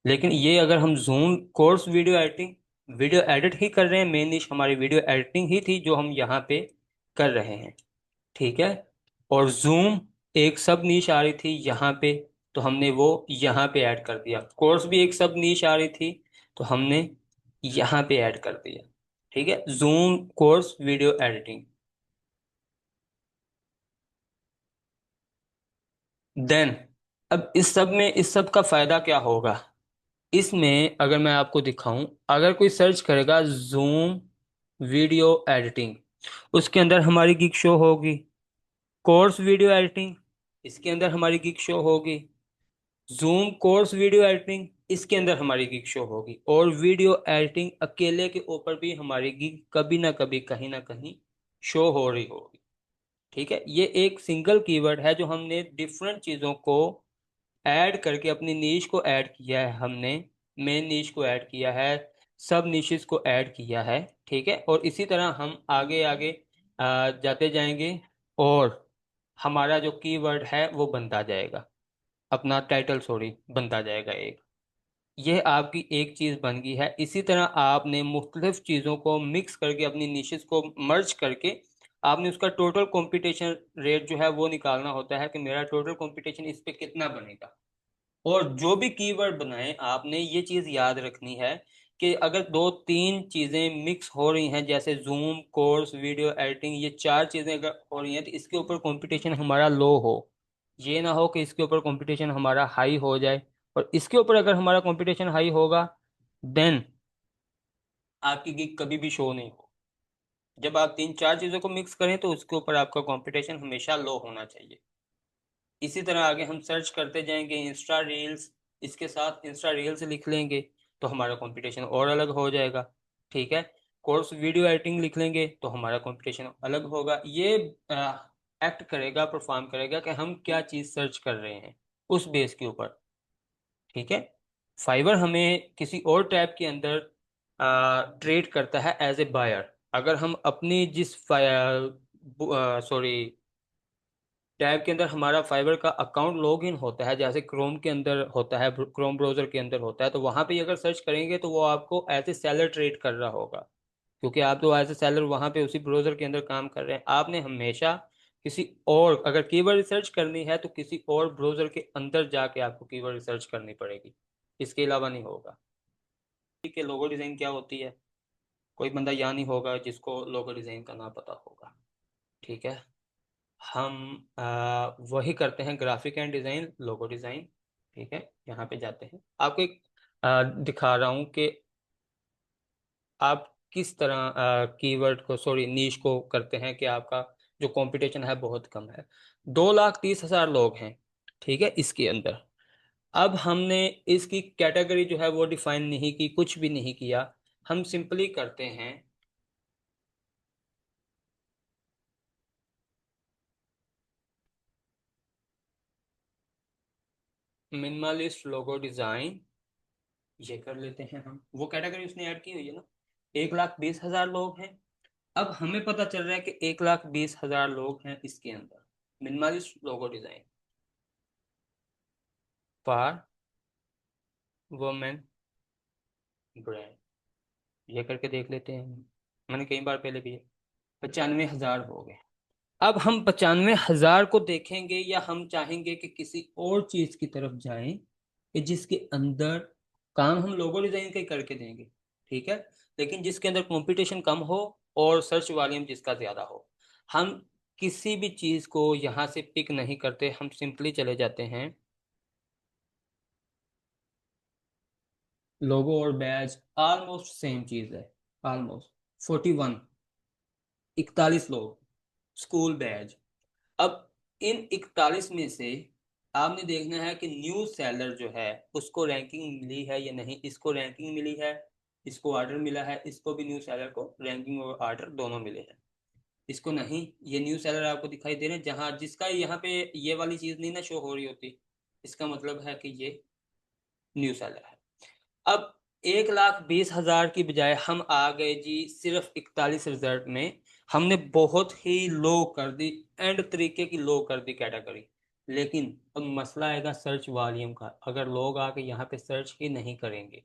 लेकिन ये अगर हम Zoom course video editing, video edit ही कर रहे हैं, मेन निश हमारी वीडियो एडिटिंग ही थी जो हम यहाँ पे कर रहे हैं। ठीक है। और जूम एक सब नीश आ रही थी यहाँ पे, तो हमने वो यहाँ पे ऐड कर दिया। कोर्स भी एक सब नीश आ रही थी, तो हमने यहाँ पे ऐड कर दिया। ठीक है। Zoom course video editing. Then अब इस सब में, इस सब का फायदा क्या होगा? इसमें अगर मैं आपको दिखाऊं, अगर कोई सर्च करेगा जूम वीडियो एडिटिंग, उसके अंदर हमारी गिग शो होगी। कोर्स वीडियो एडिटिंग, इसके अंदर हमारी गिग शो होगी। जूम कोर्स वीडियो एडिटिंग, इसके अंदर हमारी गिग शो होगी। और वीडियो एडिटिंग अकेले के ऊपर भी हमारी गिग कभी ना कहीं शो हो रही होगी। ठीक है, ये एक सिंगल कीवर्ड है जो हमने डिफरेंट चीज़ों को ऐड करके अपनी नीश को ऐड किया है। हमने मेन नीश को ऐड किया है, सब नीशेस को ऐड किया है। ठीक है, और इसी तरह हम आगे आगे जाते जाएंगे, और हमारा जो कीवर्ड है वो बनता जाएगा, अपना टाइटल सॉरी बनता जाएगा एक। यह आपकी एक चीज़ बन गई है। इसी तरह आपने मुख्तलिफ चीज़ों को मिक्स करके अपनी निशेस को मर्ज करके आपने उसका टोटल कंपटीशन रेट जो है वो निकालना होता है कि मेरा टोटल कंपटीशन इस पे कितना बनेगा। और जो भी कीवर्ड बनाए आपने ये चीज़ याद रखनी है कि अगर दो तीन चीज़ें मिक्स हो रही हैं, जैसे जूम कोर्स वीडियो एडिटिंग, ये चार चीज़ें अगर हो रही हैं तो इसके ऊपर कंपटीशन हमारा लो हो। ये ना हो कि इसके ऊपर कंपटीशन हमारा हाई हो जाए। और इसके ऊपर अगर हमारा कंपटीशन हाई होगा, देन आपकी गिग कभी भी शो नहीं हो। जब आप तीन चार चीज़ों को मिक्स करें तो उसके ऊपर आपका कंपटीशन हमेशा लो होना चाहिए। इसी तरह आगे हम सर्च करते जाएंगे इंस्टा रील्स, इसके साथ इंस्टा रील्स लिख लेंगे तो हमारा कंपटीशन और अलग हो जाएगा। ठीक है, कोर्स वीडियो एडिटिंग लिख लेंगे तो हमारा कंपटीशन अलग होगा। ये एक्ट करेगा, परफॉर्म करेगा कि हम क्या चीज़ सर्च कर रहे हैं उस बेस के ऊपर। ठीक है, फाइवर हमें किसी और टैब के अंदर ट्रेड करता है एज ए बायर। अगर हम अपनी जिस सॉरी टैब के अंदर हमारा फाइबर का अकाउंट लॉग इन होता है, जैसे क्रोम के अंदर होता है, क्रोम ब्राउजर के अंदर होता है, तो वहां पे अगर सर्च करेंगे तो वो आपको एज ए सेलर ट्रेड कर रहा होगा, क्योंकि आप तो एज ए सेलर वहां पे उसी ब्राउजर के अंदर काम कर रहे हैं। आपने हमेशा किसी और, अगर कीवर्ड रिसर्च करनी है तो किसी और ब्राउजर के अंदर जाके आपको कीवर्ड रिसर्च करनी पड़ेगी, इसके अलावा नहीं होगा। ठीक है, लोगो डिजाइन क्या होती है, कोई बंदा यहाँ नहीं होगा जिसको लोगो डिजाइन का ना पता होगा। ठीक है, हम वही करते हैं, graphic and design, logo design. ठीक है, यहाँ पे जाते हैं, आपको एक दिखा रहा हूँ कि आप किस तरह कीवर्ड को सॉरी नीश को करते हैं कि आपका जो कंपटीशन है बहुत कम है। 2,30,000 लोग हैं, ठीक है, इसके अंदर। अब हमने इसकी कैटेगरी जो है वो डिफाइन नहीं की, कुछ भी नहीं किया। हम सिंपली करते हैं मिनिमलिस्ट लोगो डिज़ाइन, ये कर लेते हैं। हम वो कैटेगरी उसने ऐड की हुई है ना, 1,20,000 लोग हैं। अब हमें पता चल रहा है कि 1,20,000 लोग हैं इसके अंदर। Minimalist logo design for women brand, ये करके देख लेते हैं। मैंने कई बार पहले भी 95,000 हो गए। अब हम 95,000 को देखेंगे या हम चाहेंगे कि किसी और चीज की तरफ जाएं कि जिसके अंदर काम हम लोगो डिजाइन का ही करके देंगे। ठीक है, लेकिन जिसके अंदर कंपटीशन कम हो और सर्च वॉल्यूम जिसका ज्यादा हो। हम किसी भी चीज को यहाँ से पिक नहीं करते, हम सिंपली चले जाते हैं लोगो और बैज, ऑलमोस्ट सेम चीज है। ऑलमोस्ट 41, 41 लोग, स्कूल बैज। अब इन 41 में से आपने देखना है कि न्यू सेलर जो है उसको रैंकिंग मिली है या नहीं। इसको रैंकिंग मिली है, इसको ऑर्डर मिला है, इसको भी न्यू सेलर को रैंकिंग और ऑर्डर दोनों मिले हैं। इसको नहीं, ये न्यू सेलर आपको दिखाई दे रहे हैं, जहां जिसका यहाँ पे ये वाली चीज नहीं ना शो हो रही होती, इसका मतलब है कि ये न्यू सेलर है। अब 1,20,000 की बजाय हम आ गए जी सिर्फ 41 रिजल्ट में। हमने बहुत ही लो कर दी, एंड तरीके की लो कर दी कैटेगरी। लेकिन अब मसला आएगा सर्च वॉल्यूम का। अगर लोग आके यहाँ पे सर्च ही नहीं करेंगे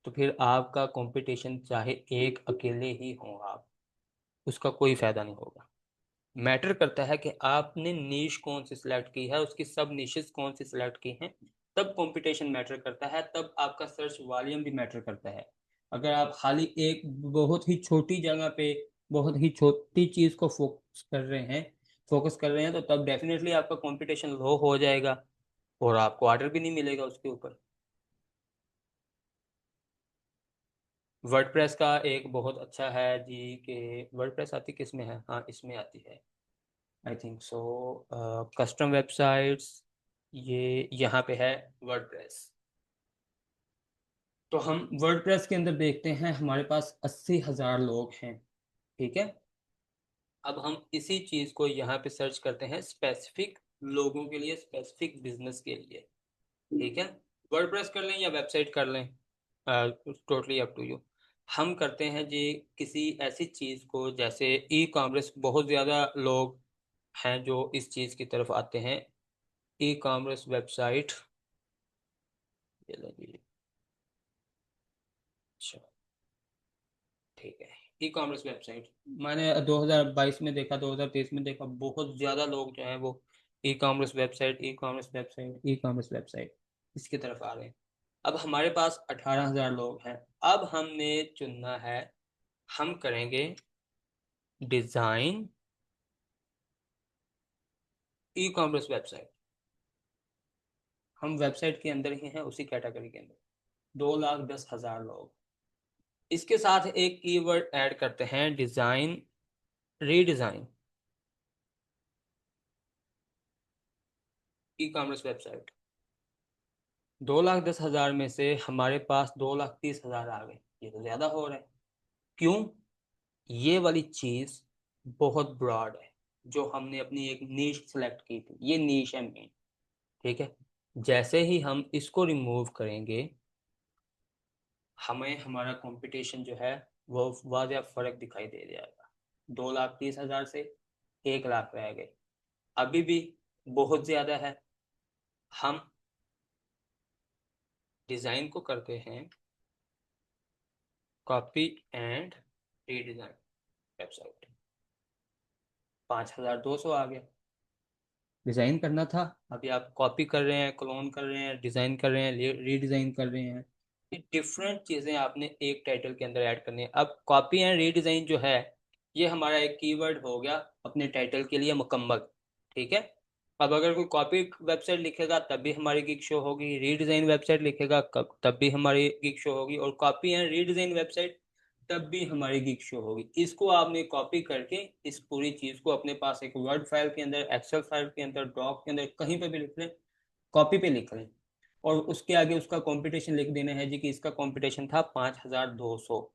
तो फिर आपका कंपटीशन चाहे एक अकेले ही हो आप, उसका कोई फायदा नहीं होगा। मैटर करता है कि आपने नीश कौन सी सिलेक्ट की है, उसकी सब निशेस कौन सी सिलेक्ट की हैं, तब कंपटीशन मैटर करता है, तब आपका सर्च वॉल्यूम भी मैटर करता है। अगर आप खाली एक बहुत ही छोटी जगह पे बहुत ही छोटी चीज को फोकस कर रहे हैं तो तब डेफिनेटली आपका कंपटीशन लो हो जाएगा और आपको ऑर्डर भी नहीं मिलेगा उसके ऊपर। वर्डप्रेस का एक बहुत अच्छा है जी कि वर्डप्रेस आती किस में है, हाँ इसमें आती है I think so, custom websites, ये यहाँ पे है वर्डप्रेस। तो हम वर्डप्रेस के अंदर देखते हैं हमारे पास 80,000 लोग हैं, ठीक है। अब हम इसी चीज को यहाँ पे सर्च करते हैं स्पेसिफिक लोगों के लिए, स्पेसिफिक बिजनेस के लिए, ठीक है। वर्डप्रेस कर लें या वेबसाइट कर लें, टोटली अप टू यू। हम करते हैं जी किसी ऐसी चीज को, जैसे ई कॉमर्स, बहुत ज्यादा लोग हैं जो इस चीज की तरफ आते हैं। ई कॉमर्स वेबसाइट, ये लो जी, अच्छा ठीक है। ई कॉमर्स वेबसाइट मैंने 2022 में देखा, 2023 में देखा, बहुत ज़्यादा लोग जो हैं वो e commerce website, e commerce website, e commerce website इसकी तरफ आ रहे हैं। अब हमारे पास 18,000 लोग हैं। अब हमने चुनना है, हम करेंगे डिज़ाइन ई कॉमर्स वेबसाइट। हम वेबसाइट के अंदर ही हैं, उसी कैटेगरी के अंदर। 2,10,000 लोग, इसके साथ एक कीवर्ड ऐड करते हैं, design redesign e commerce website. 2,10,000 में से हमारे पास 2,30,000 आ गए, ये तो ज्यादा हो रहा है। क्यों? ये वाली चीज बहुत ब्रॉड है, जो हमने अपनी एक नीश सेलेक्ट की थी, ये नीश है मेन, ठीक है। जैसे ही हम इसको रिमूव करेंगे, हमें हमारा कंपटीशन जो है वो वाज़िया फर्क दिखाई दे जाएगा। 2,30,000 से 1 लाख रह गए, अभी भी बहुत ज्यादा है। हम डिजाइन को करते हैं कॉपी एंड रीडिजाइन वेबसाइट, 5,200 आ गया। डिजाइन करना था, अभी आप कॉपी कर रहे हैं, क्लोन कर रहे हैं, डिजाइन कर रहे हैं, रीडिजाइन कर रहे हैं। ये डिफरेंट चीजें आपने एक टाइटल के अंदर ऐड करनी है। अब कॉपी एंड रीडिजाइन जो है, ये हमारा एक कीवर्ड हो गया अपने टाइटल के लिए मुकम्मल, ठीक है। अब अगर कोई कॉपी वेबसाइट लिखेगा तब भी हमारी गिग शो होगी, रीडिजाइन वेबसाइट लिखेगा कब तब भी हमारी गिग शो होगी, और कॉपी एंड रीडिजाइन वेबसाइट तब भी हमारी गिग शो होगी। इसको आपने कॉपी करके इस पूरी चीज को अपने पास एक वर्ड फाइल के अंदर, एक्सेल फाइल के अंदर, डॉक के अंदर, कहीं पे भी लिख लें, कॉपी पे लिख लें, और उसके आगे उसका कंपटीशन लिख देना है जी कि इसका कंपटीशन था 5,200।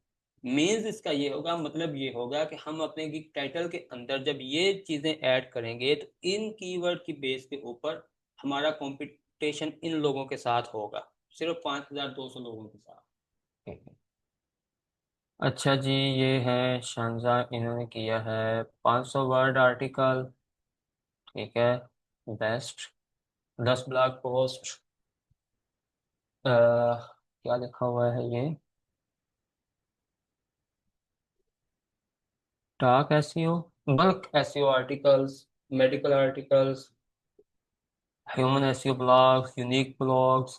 मीन्स इसका ये होगा, मतलब ये होगा कि हम अपने गिग टाइटल के अंदर जब ये चीजें ऐड करेंगे तो इन कीवर्ड की बेस के ऊपर हमारा कंपटीशन इन लोगों के साथ होगा, सिर्फ 5,200 लोगों के साथ। अच्छा जी, ये है शानदार, इन्होंने किया है 500 वर्ड आर्टिकल, ठीक है। बेस्ट 10 ब्लॉग पोस्ट, क्या लिखा हुआ है ये, talk SEO, bulk SEO articles, medical articles, human SEO blogs, unique blogs,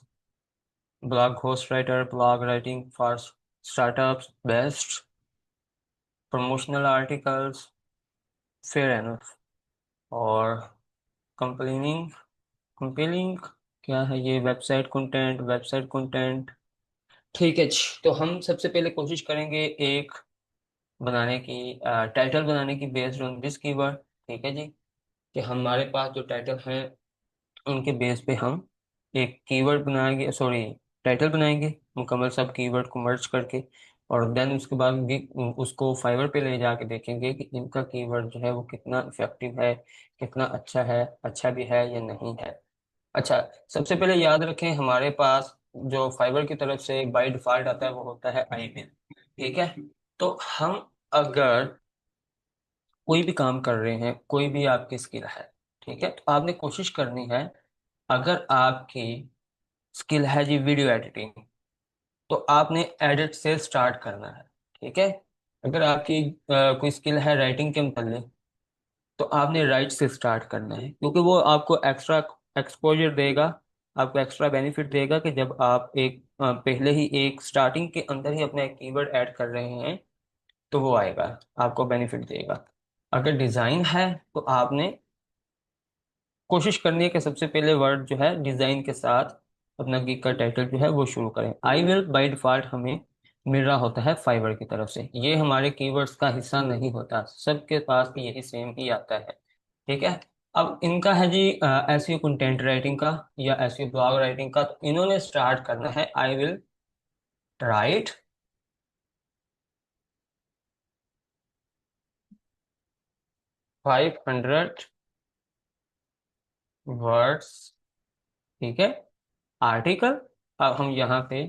blog ghost writer, blog writing for startups, best promotional articles, fair enough, और कंप्लेनिंग, कंपेलिंग, क्या है ये, वेबसाइट कंटेंट, वेबसाइट कंटेंट। ठीक है जी, तो हम सबसे पहले कोशिश करेंगे एक बनाने की, टाइटल बनाने की बेस्ड ऑन दिस कीवर्ड, ठीक है जी। कि हमारे पास जो टाइटल हैं उनके बेस पे हम एक कीवर्ड बनाएंगे, सॉरी टाइटल बनाएंगे मुकम्मल सब कीवर्ड को मर्ज करके, और देन उसके बाद उसको फाइवर पे ले जाके देखेंगे कि इनका कीवर्ड जो है वो कितना इफेक्टिव है, कितना अच्छा है, अच्छा भी है या नहीं है। अच्छा, सबसे पहले याद रखें हमारे पास जो फाइबर की तरफ से बाय डिफॉल्ट आता है वो होता है आईमेल, ठीक है। तो हम अगर कोई भी काम कर रहे हैं, कोई भी आपकी स्किल है, ठीक है, तो आपने कोशिश करनी है, अगर आपकी स्किल है जी वीडियो एडिटिंग, तो आपने एडिट से स्टार्ट करना है, ठीक है। अगर आपकी कोई स्किल है राइटिंग के मतलब, तो आपने राइट से स्टार्ट करना है, क्योंकि वो आपको एक्स्ट्रा एक्सपोजर देगा, आपको एक्स्ट्रा बेनिफिट देगा कि जब आप एक पहले ही एक स्टार्टिंग के अंदर ही अपना एक कीवर्ड ऐड कर रहे हैं, तो वो आएगा, आपको बेनिफिट देगा। अगर डिज़ाइन है तो आपने कोशिश करनी है कि सबसे पहले वर्ड जो है डिज़ाइन के साथ अपना गिग का टाइटल जो है वो शुरू करें। आई विल बाय डिफॉल्ट हमें मिल रहा होता है फाइवर की तरफ से। ये हमारे कीवर्ड्स का हिस्सा नहीं होता, सबके पास यही सेम ही आता है। ठीक है। अब इनका है जी एसईओ कंटेंट राइटिंग का या एसईओ ब्लॉग राइटिंग का। तो इन्होंने स्टार्ट करना है, आई विल राइट 500 वर्ड्स। ठीक है, आर्टिकल। अब हम यहाँ पे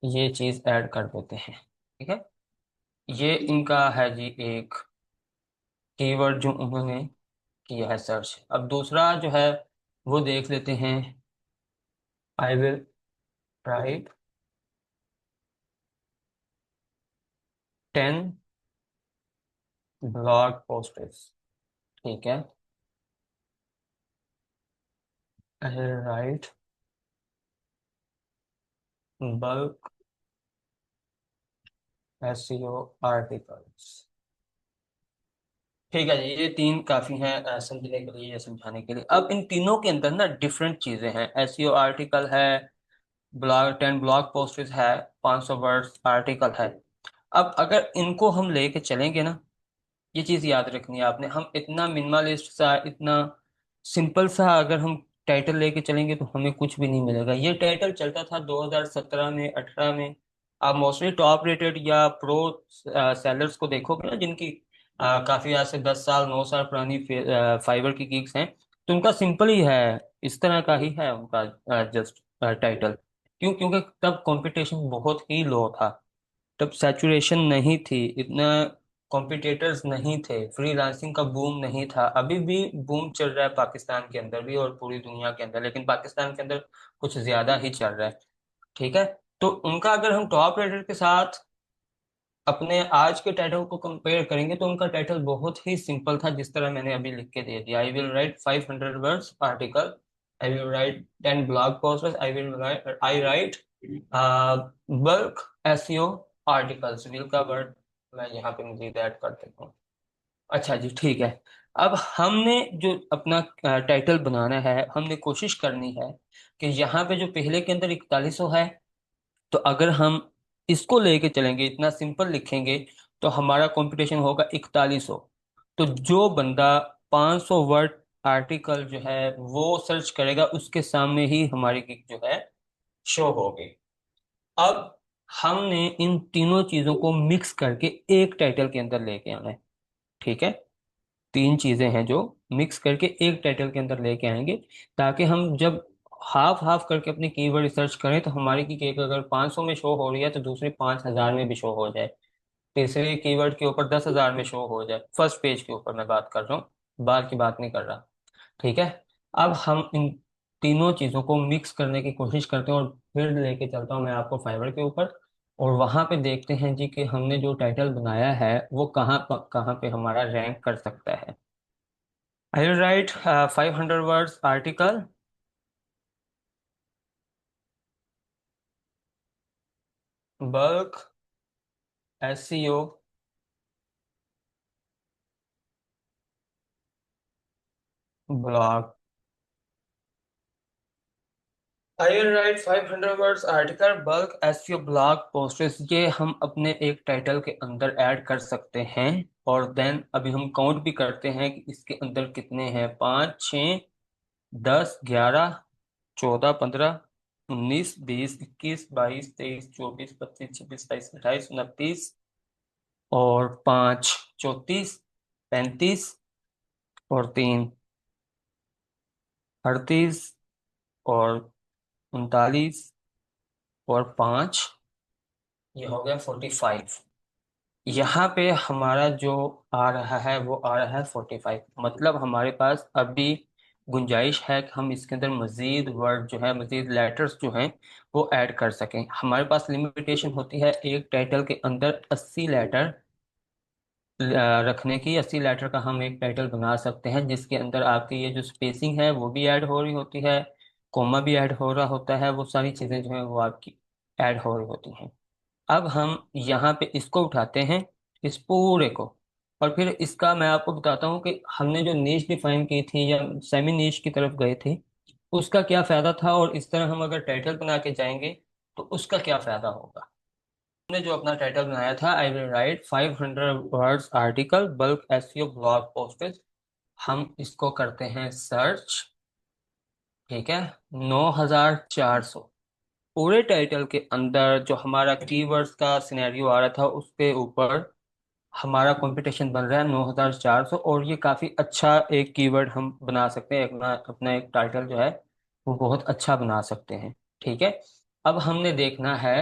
ये चीज ऐड कर देते हैं। ठीक है, ये इनका है जी एक कीवर्ड जो उन्होंने किया है सर्च। अब दूसरा जो है वो देख लेते हैं, I will write 10 blog posts. ठीक है, I will write bulk SEO articles. ठीक है जी, ये तीन काफी हैं समझने के लिए या समझाने के लिए। अब इन तीनों के अंदर ना डिफरेंट चीजें हैं। एसईओ आर्टिकल है, ब्लॉग 10 ब्लॉग पोस्ट्स है, 500 वर्ड्स आर्टिकल है। अब अगर इनको हम लेके चलेंगे ना, ये चीज याद रखनी है आपने, हम इतना मिनिमलिस्ट सा, इतना सिंपल सा अगर हम टाइटल लेके चलेंगे तो हमें कुछ भी नहीं मिलेगा। ये टाइटल चलता था 2017 में, 18 में। आप मोस्टली टॉप रेटेड या प्रो सेलर्स को देखोगे ना, जिनकी काफी आज से 10 साल 9 साल पुरानी फाइबर की गिग्स हैं, तो उनका सिंपल ही है, इस तरह का ही है उनका जस्ट टाइटल। क्यों? क्योंकि तब कंपटीशन बहुत ही लो था, तब सैचुरेशन नहीं थी, इतना कॉम्पिटिटर्स नहीं थे, फ्रीलांसिंग का बूम नहीं था। अभी भी बूम चल रहा है पाकिस्तान के अंदर भी और पूरी दुनिया के अंदर, लेकिन पाकिस्तान के अंदर कुछ ज्यादा ही चल रहा है। ठीक है, तो उनका अगर हम टॉप रेटर के साथ अपने आज के टाइटल को कंपेयर करेंगे तो उनका टाइटल बहुत ही सिंपल था, जिस तरह मैंने अभी लिख के दे दिया। I will write 500 words article, I will write 10 blog post, I right bulk SEO articles. Will का वर्ड मैं यहाँ पे मजीद ऐड कर देता हूँ। अच्छा जी, ठीक है। अब हमने जो अपना टाइटल बनाना है, हमने कोशिश करनी है कि यहाँ पे जो पहले के अंदर 4100 है, तो अगर हम इसको लेके चलेंगे, इतना सिंपल लिखेंगे, तो हमारा कंपटीशन होगा 4100। तो जो बंदा 500 वर्ड आर्टिकल जो है वो सर्च करेगा, उसके सामने ही हमारी गिग जो है शो होगी। अब हमने इन तीनों चीजों को मिक्स करके एक टाइटल के अंदर लेके आना है। ठीक है, तीन चीजें हैं जो मिक्स करके एक टाइटल के अंदर लेके आएंगे, ताकि हम जब हाफ हाफ करके अपनी कीवर्ड रिसर्च करें तो हमारी की एक अगर 500 में शो हो रही है तो दूसरी 5000 में भी शो हो जाए, तीसरे कीवर्ड के ऊपर 10,000 में शो हो जाए। फर्स्ट पेज के ऊपर मैं बात कर रहा हूँ, बाद की बात नहीं कर रहा। ठीक है, अब हम इन तीनों चीजों को मिक्स करने की कोशिश करते हैं और फिर लेके चलता हूँ मैं आपको फाइवर के ऊपर, और वहां पे देखते हैं जी कि हमने जो टाइटल बनाया है वो कहाँ पे हमारा रैंक कर सकता है। I will write 500 words article, bulk SEO blog। I will write 500 words article, bulk SEO blog posts। ये हम अपने एक टाइटल के अंदर ऐड कर सकते हैं। और देन अभी हम काउंट भी करते हैं कि इसके अंदर कितने हैं, 5, 6, 10, 11, 14, 15, 19, 20, 21, 22, 23, 24, 25, 26, 27, 28, 29 और 5, 34, 35 और 3 38 और 39 और 5, ये हो गया 45। यहाँ पे हमारा जो आ रहा है वो आ रहा है 45। मतलब हमारे पास अभी गुंजाइश है कि हम इसके अंदर मजीद वर्ड जो है, मजीद लेटर्स जो हैं वो ऐड कर सकें। हमारे पास लिमिटेशन होती है एक टाइटल के अंदर 80 लेटर रखने की। 80 लेटर का हम एक टाइटल बना सकते हैं, जिसके अंदर आपकी ये जो स्पेसिंग है वो भी ऐड हो रही होती है, कोमा भी ऐड हो रहा होता है, वो सारी चीज़ें जो है वो आपकी ऐड हो रही होती हैं। अब हम यहाँ पे इसको उठाते हैं, इस पूरे को, और फिर इसका मैं आपको बताता हूँ कि हमने जो नीश डिफाइन की थी या सेमी नीश की तरफ गए थे उसका क्या फायदा था, और इस तरह हम अगर टाइटल बना के जाएंगे तो उसका क्या फायदा होगा। हमने जो अपना टाइटल बनाया था, I will write 500 words article bulk SEO blog post, हम इसको करते हैं सर्च। ठीक है, 9400 पूरे टाइटल के अंदर जो हमारा कीवर्ड्स का सिनेरियो आ रहा था उसके ऊपर हमारा कंपटीशन बन रहा है 9400, और ये काफ़ी अच्छा एक कीवर्ड हम बना सकते हैं, अपना अपना एक टाइटल जो है वो बहुत अच्छा बना सकते हैं। ठीक है, अब हमने देखना है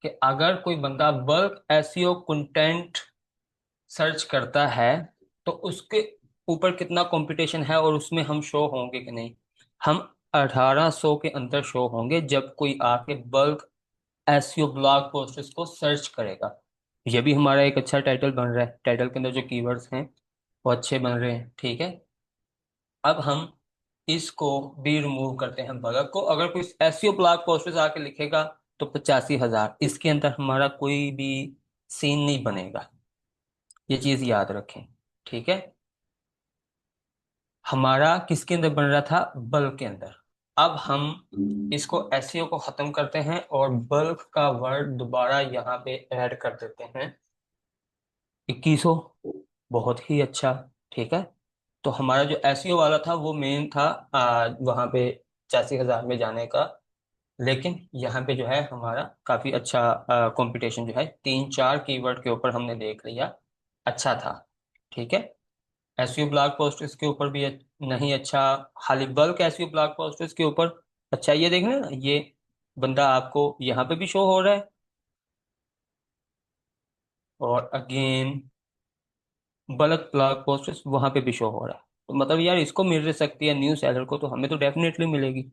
कि अगर कोई बंदा बल्क एसईओ कंटेंट सर्च करता है तो उसके ऊपर कितना कंपटीशन है और उसमें हम शो होंगे कि नहीं। हम 1800 के अंदर शो होंगे जब कोई आके बल्क एसईओ ब्लॉग पोस्ट्स को सर्च करेगा। ये भी हमारा एक अच्छा टाइटल बन रहा है, टाइटल के अंदर जो कीवर्ड्स हैं वो अच्छे बन रहे हैं। ठीक है, अब हम इसको भी रिमूव करते हैं बल्क को। अगर कोई एसईओ ब्लॉग पोस्ट्स आके लिखेगा तो 85,000, इसके अंदर हमारा कोई भी सीन नहीं बनेगा, ये चीज याद रखें। ठीक है, हमारा किसके अंदर बन रहा था, बल्क के अंदर। अब हम इसको एसईओ को खत्म करते हैं और बल्क का वर्ड दोबारा यहाँ पे ऐड कर देते हैं, 2100। बहुत ही अच्छा। ठीक है, तो हमारा जो एसईओ वाला था वो मेन था वहाँ पे 85,000 में जाने का। लेकिन यहाँ पे जो है हमारा काफी अच्छा कंपटीशन जो है 3-4 कीवर्ड के ऊपर हमने देख लिया, अच्छा था। ठीक है, एसईओ ब्लॉग पोस्ट इसके ऊपर भी नहीं अच्छा, खाली बल्क एसईओ ब्लॉग पोस्ट इसके ऊपर अच्छा। ये देख रहे हैं ना, ये बंदा आपको यहाँ पे भी शो हो रहा है, और अगेन बल्क ब्लॉग पोस्ट वहां पे भी शो हो रहा है। तो मतलब यार इसको मिल सकती है न्यू सेलर को, तो हमें तो डेफिनेटली मिलेगी।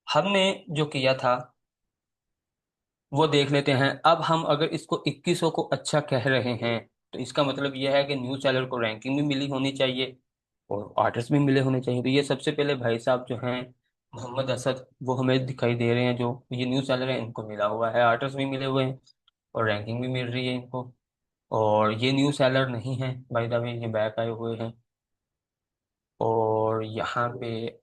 हमने जो किया था वो देख लेते हैं। अब हम अगर इसको 2100 को अच्छा कह रहे हैं तो इसका मतलब यह है कि न्यू सेलर को रैंकिंग भी मिली होनी चाहिए और आर्टिस्ट भी मिले होने चाहिए। तो ये सबसे पहले भाई साहब जो हैं मोहम्मद असद, वो हमें दिखाई दे रहे हैं, जो ये न्यू सेलर है इनको मिला हुआ है, आर्टिस्ट भी मिले हुए हैं और रैंकिंग भी मिल रही है इनको। और ये न्यू सेलर नहीं है बाय द वे, ये बैक आए हुए हैं। और यहाँ पे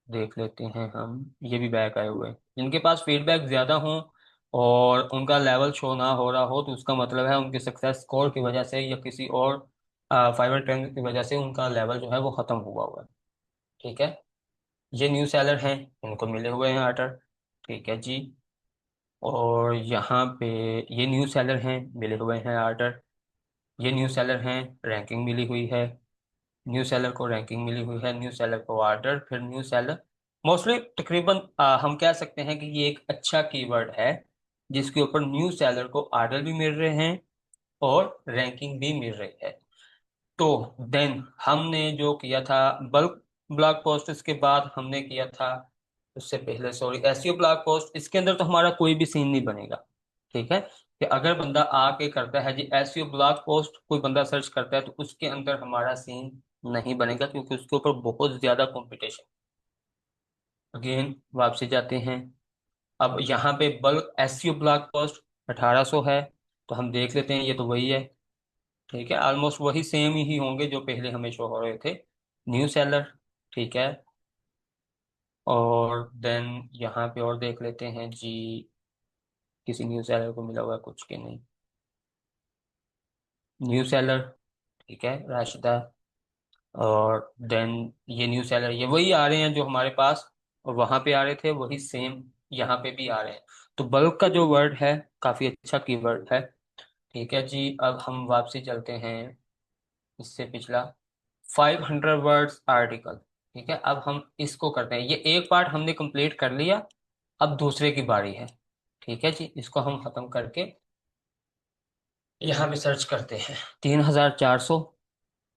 देख लेते हैं हम, ये भी बैक आए हुए हैं। जिनके पास फीडबैक ज़्यादा हो और उनका लेवल शो ना हो रहा हो तो उसका मतलब है उनके सक्सेस स्कोर की वजह से या किसी और फाइवर ट्रेंड की वजह से उनका लेवल जो है वो ख़त्म हुआ हुआ है। ठीक है, ये न्यू सेलर हैं, इनको मिले हुए हैं आर्डर। ठीक है जी, और यहाँ पे ये न्यू सेलर हैं, मिले हुए हैं आर्डर। ये न्यू सेलर हैं, रैंकिंग मिली हुई है। न्यू सेलर को रैंकिंग मिली हुई है, न्यू सेलर को ऑर्डर, फिर न्यू सेलर। मोस्टली तकरीबन हम कह सकते हैं कि ये एक अच्छा कीवर्ड है जिसके ऊपर न्यू सेलर को ऑर्डर भी मिल रहे हैं और रैंकिंग भी मिल रही है। तो देन हमने जो किया था बल्क ब्लॉग पोस्ट, इसके बाद हमने किया था, उससे पहले सॉरी, एसईओ ब्लॉग पोस्ट। इसके अंदर तो हमारा कोई भी सीन नहीं बनेगा। ठीक है, कि अगर बंदा आके करता है जी एसईओ ब्लॉग पोस्ट, कोई बंदा सर्च करता है तो उसके अंदर हमारा सीन नहीं बनेगा क्योंकि उसके ऊपर बहुत ज्यादा कंपटीशन। अगेन वापसी जाते हैं। अब यहाँ पे बल्क एसईओ ब्लॉग पोस्ट 1800 है, तो हम देख लेते हैं, ये तो वही है। ठीक है, ऑलमोस्ट वही सेम ही होंगे जो पहले हमें शो हो रहे थे, न्यू सेलर। ठीक है, और देन यहाँ पे और देख लेते हैं जी, किसी न्यू सेलर को मिला हुआ है कुछ के नहीं, न्यू सेलर। ठीक है, राशिदा। और देन ये न्यू सेलर, ये वही आ रहे हैं जो हमारे पास और वहां पे आ रहे थे, वही सेम यहाँ पे भी आ रहे हैं। तो बल्क का जो वर्ड है काफी अच्छा कीवर्ड है। ठीक है जी, अब हम वापसी चलते हैं, इससे पिछला 500 वर्ड्स आर्टिकल। ठीक है, अब हम इसको करते हैं, ये एक पार्ट हमने कंप्लीट कर लिया, अब दूसरे की बारी है। ठीक है जी, इसको हम खत्म करके यहाँ पे सर्च करते हैं 3400,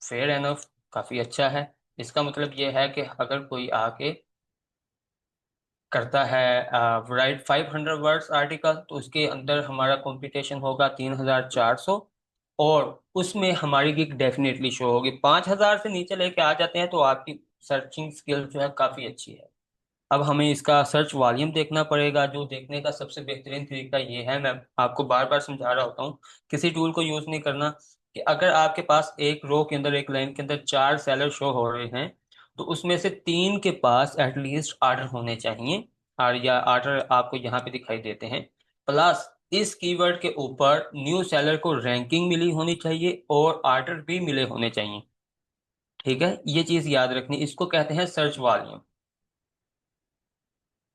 फेयर एनफ, काफी अच्छा है। इसका मतलब ये है कि अगर कोई आके करता है राइट 500 वर्ड्स आर्टिकल तो उसके अंदर हमारा कंपटीशन होगा 3400, और उसमें हमारी गिग डेफिनेटली शो होगी। 5000 से नीचे लेके आ जाते हैं तो आपकी सर्चिंग स्किल जो है काफी अच्छी है। अब हमें इसका सर्च वॉल्यूम देखना पड़ेगा, जो देखने का सबसे बेहतरीन तरीका ये है, मैं आपको बार बार समझा रहा होता हूँ, किसी टूल को यूज नहीं करना, कि अगर आपके पास एक रो के अंदर, एक लाइन के अंदर 4 सेलर शो हो रहे हैं तो उसमें से 3 के पास एटलीस्ट आर्डर होने चाहिए, और या आर्डर आपको यहाँ पे दिखाई देते हैं, प्लस इस कीवर्ड के ऊपर न्यू सेलर को रैंकिंग मिली होनी चाहिए और ऑर्डर भी मिले होने चाहिए। ठीक है, ये चीज याद रखनी, इसको कहते हैं सर्च वॉल्यूम।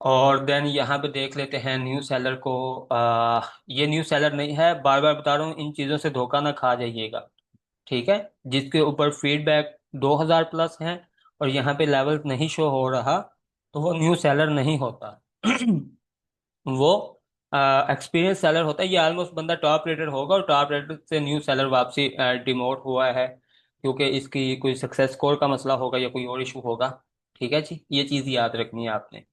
और देन यहाँ पे देख लेते हैं न्यू सेलर को। ये न्यू सेलर नहीं है, बार बार बता रहा हूँ, इन चीज़ों से धोखा ना खा जाइएगा। ठीक है, जिसके ऊपर फीडबैक 2000 प्लस है और यहाँ पे लेवल नहीं शो हो रहा, तो वो न्यू सेलर नहीं होता। वो एक्सपीरियंस सेलर होता है। ये ऑलमोस्ट बंदा टॉप रेटेड होगा और टॉप रेटेड से न्यू सेलर वापसी डिमोट हुआ है, क्योंकि इसकी कोई सक्सेस स्कोर का मसला होगा या कोई और इशू होगा। ठीक है जी, ये चीज़ याद रखनी है आपने।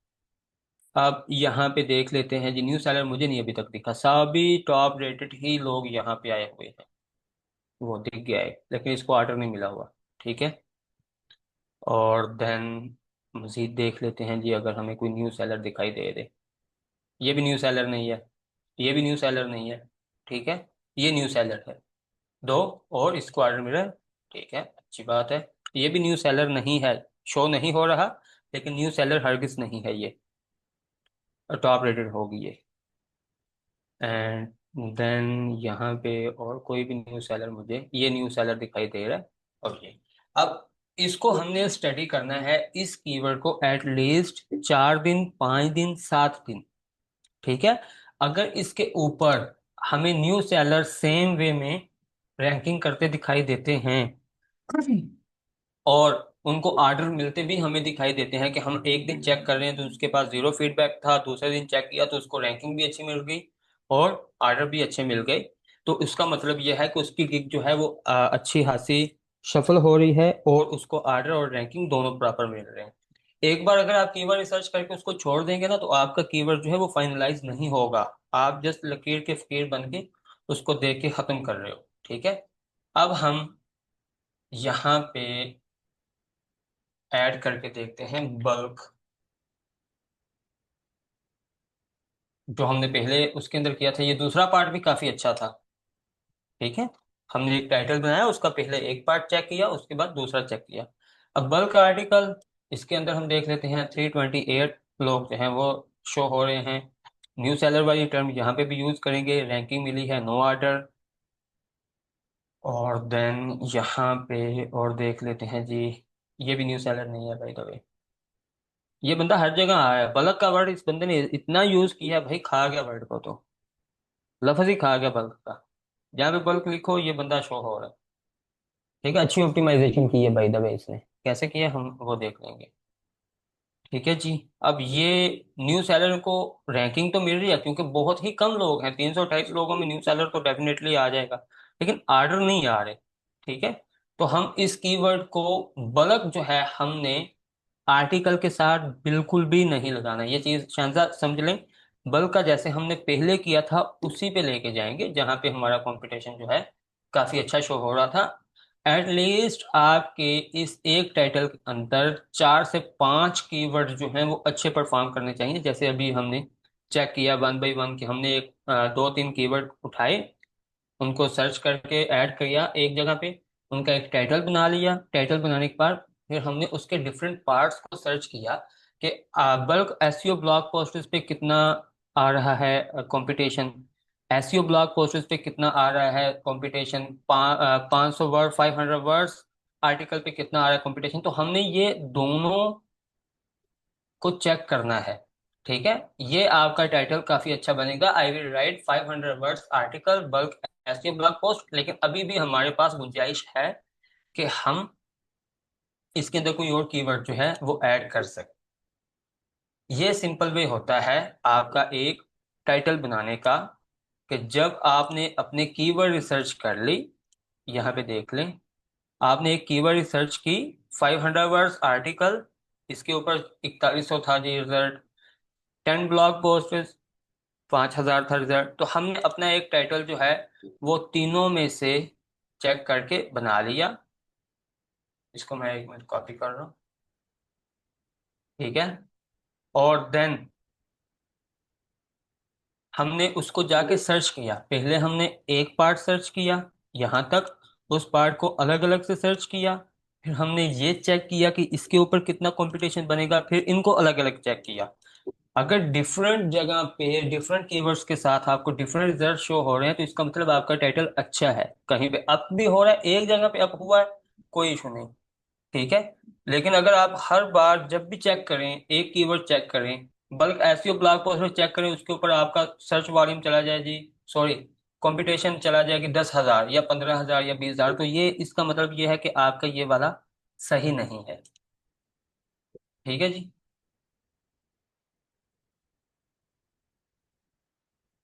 अब यहाँ पे देख लेते हैं जी, न्यू सेलर मुझे नहीं अभी तक दिखा, सभी टॉप रेटेड ही लोग यहाँ पे आए हुए हैं। वो दिख गया है लेकिन इसको ऑर्डर नहीं मिला हुआ। ठीक है, और देन मजीद देख लेते हैं जी, अगर हमें कोई न्यू सेलर दिखाई दे दे। ये भी न्यू सेलर नहीं है, ये भी न्यू सेलर नहीं है। ठीक है, ये न्यू सेलर है, दो, और इसको ऑर्डर मिला है। ठीक है, अच्छी बात है। ये भी न्यू सेलर नहीं है, शो नहीं हो रहा, लेकिन न्यू सेलर हरगिज नहीं है ये, टॉप रेटेड होगी ये। एंड देन यहाँ पे और कोई भी न्यू सेलर, मुझे ये न्यू सेलर दिखाई दे रहा है। ओके, अब इसको हमने स्टडी करना है, इस कीवर्ड को एटलीस्ट 4 दिन, 5 दिन, 7 दिन। ठीक है, अगर इसके ऊपर हमें न्यू सेलर सेम वे में रैंकिंग करते दिखाई देते हैं और उनको ऑर्डर मिलते भी हमें दिखाई देते हैं, कि हम एक दिन चेक कर रहे हैं तो उसके पास जीरो फीडबैक था, दूसरे दिन चेक किया तो उसको रैंकिंग भी अच्छी मिल गई और ऑर्डर भी अच्छे मिल गए, तो इसका मतलब यह है कि उसकी गिग जो है वो अच्छी खासी सफल हो रही है और उसको ऑर्डर और रैंकिंग दोनों प्रॉपर मिल रहे हैं। एक बार अगर आप कीवर्ड रिसर्च करके उसको छोड़ देंगे ना, तो आपका कीवर्ड जो है वो फाइनलाइज नहीं होगा। आप जस्ट लकीर के फकीर बन के उसको देख के खत्म कर रहे हो। ठीक है, अब हम यहाँ पे ऐड करके देखते हैं बल्क, जो हमने पहले उसके अंदर किया था। ये दूसरा पार्ट भी काफी अच्छा था। ठीक है, हमने एक टाइटल बनाया, उसका पहले एक पार्ट चेक किया, उसके बाद दूसरा चेक किया। अब बल्क आर्टिकल, इसके अंदर हम देख लेते हैं 328 लोग जो हैं वो शो हो रहे हैं। न्यू सेलर वाली टर्म यहाँ पे भी यूज करेंगे, रैंकिंग मिली है, नो ऑर्डर। और देन यहाँ पे और देख लेते हैं जी, ये भी न्यू सेलर नहीं है बाय द वे। ये बंदा हर जगह आया है, बल्क का वर्ड इस बंदे ने इतना यूज किया है भाई, खा गया वर्ड को तो, लफ्ज ही खा गया बल्क का। जहाँ पे बल्क लिखो ये बंदा शो हो रहा है। ठीक है, अच्छी ऑप्टिमाइजेशन की है बाय द वे इसने, कैसे किया हम वो देख लेंगे। ठीक है जी, अब ये न्यू सेलर को रैंकिंग तो मिल रही है क्योंकि बहुत ही कम लोग हैं, 328 लोगों में न्यू सेलर तो डेफिनेटली आ जाएगा, लेकिन ऑर्डर नहीं आ रहे। ठीक है, तो हम इस कीवर्ड को, बल्क जो है, हमने आर्टिकल के साथ बिल्कुल भी नहीं लगाना, ये चीज शानदार समझ लें। बल्क का जैसे हमने पहले किया था उसी पे लेके जाएंगे, जहां पे हमारा कंपटीशन जो है काफी अच्छा शो हो रहा था। एटलीस्ट आपके इस एक टाइटल के अंदर 4 से 5 कीवर्ड जो हैं वो अच्छे परफॉर्म करने चाहिए। जैसे अभी हमने चेक किया वन बाई वन कि हमने एक 2-3 कीवर्ड उठाए, उनको सर्च करके ऐड किया एक जगह पे, उनका एक टाइटल बना लिया, टाइटल बनाने के बाद फिर हमने उसके डिफरेंट पार्ट्स को सर्च किया कि बल्क एसईओ ब्लॉग पोस्ट्स पे कितना आ रहा है कंपटीशन, एसईओ ब्लॉग पोस्ट्स पे कितना आ रहा है कंपटीशन, 500 वर्ड, 500 वर्ड्स आर्टिकल पे कितना आ रहा है कंपटीशन, तो हमने ये दोनों को चेक करना है। ठीक है, ये आपका टाइटल काफी अच्छा बनेगा, I will write 500 words article bulk ऐसे ब्लॉग पोस्ट, लेकिन अभी भी हमारे पास गुंजाइश है कि हम इसके अंदर कोई और कीवर्ड जो है वो ऐड कर सकते। ये सिंपल वे होता है आपका एक टाइटल बनाने का, कि जब आपने अपने कीवर्ड रिसर्च कर ली, यहाँ पे देख लें, आपने एक कीवर्ड रिसर्च की, 500 वर्ड्स आर्टिकल, इसके ऊपर 4100 था जी रिजल्ट, 10 ब्लॉग पोस्ट, 5,000 था रिजल्ट, तो हमने अपना एक टाइटल जो है वो तीनों में से चेक करके बना लिया। इसको मैं 1 मिनट कॉपी कर रहा हूँ। ठीक है, और देन हमने उसको जाके सर्च किया, पहले हमने एक पार्ट सर्च किया यहाँ तक, उस पार्ट को अलग अलग से सर्च किया, फिर हमने ये चेक किया कि इसके ऊपर कितना कंपटीशन बनेगा, फिर इनको अलग अलग चेक किया। अगर डिफरेंट जगह पे डिफरेंट कीवर्ड्स के साथ आपको डिफरेंट रिजल्ट शो हो रहे हैं तो इसका मतलब आपका टाइटल अच्छा है। कहीं पे अप भी हो रहा है, एक जगह पे अप हुआ है, कोई इशू नहीं। ठीक है। लेकिन अगर आप हर बार जब भी चेक करें, एक कीवर्ड चेक करें, बल्कि एसईओ ब्लॉग पोस्ट में चेक करें, उसके ऊपर आपका सर्च वॉल्यूम चला जाए जी, सॉरी, कंपटीशन चला जाए कि 10,000 या 15,000 या 20,000, तो ये इसका मतलब ये है कि आपका ये वाला सही नहीं है। ठीक है जी।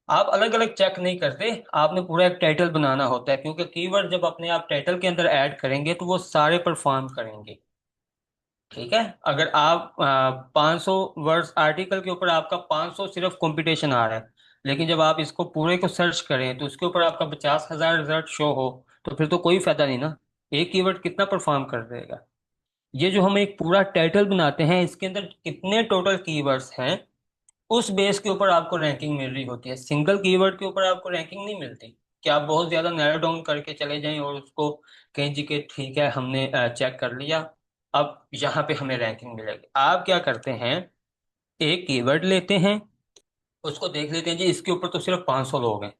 आप अलग अलग चेक नहीं करते, आपने पूरा एक टाइटल बनाना होता है, क्योंकि कीवर्ड जब अपने आप टाइटल के अंदर ऐड करेंगे तो वो सारे परफॉर्म करेंगे। ठीक है। अगर आप 500 वर्ड्स आर्टिकल के ऊपर आपका 500 सिर्फ कंपटीशन आ रहा है, लेकिन जब आप इसको पूरे को सर्च करें तो उसके ऊपर आपका 50,000 रिजल्ट शो हो, तो फिर तो कोई फायदा नहीं ना। एक कीवर्ड कितना परफॉर्म कर देगा। ये जो हम एक पूरा टाइटल बनाते हैं, इसके अंदर कितने टोटल कीवर्ड्स हैं, उस बेस के ऊपर आपको रैंकिंग मिल रही होती है, सिंगल कीवर्ड के ऊपर आपको रैंकिंग नहीं मिलती। कि आप बहुत ज्यादा नैरो डाउन करके चले जाएं और उसको कहें जी कि ठीक है हमने चेक कर लिया, अब यहाँ पे हमें रैंकिंग मिलेगी। आप क्या करते हैं, एक कीवर्ड लेते हैं, उसको देख लेते हैं जी इसके ऊपर तो सिर्फ 500 लोग हैं,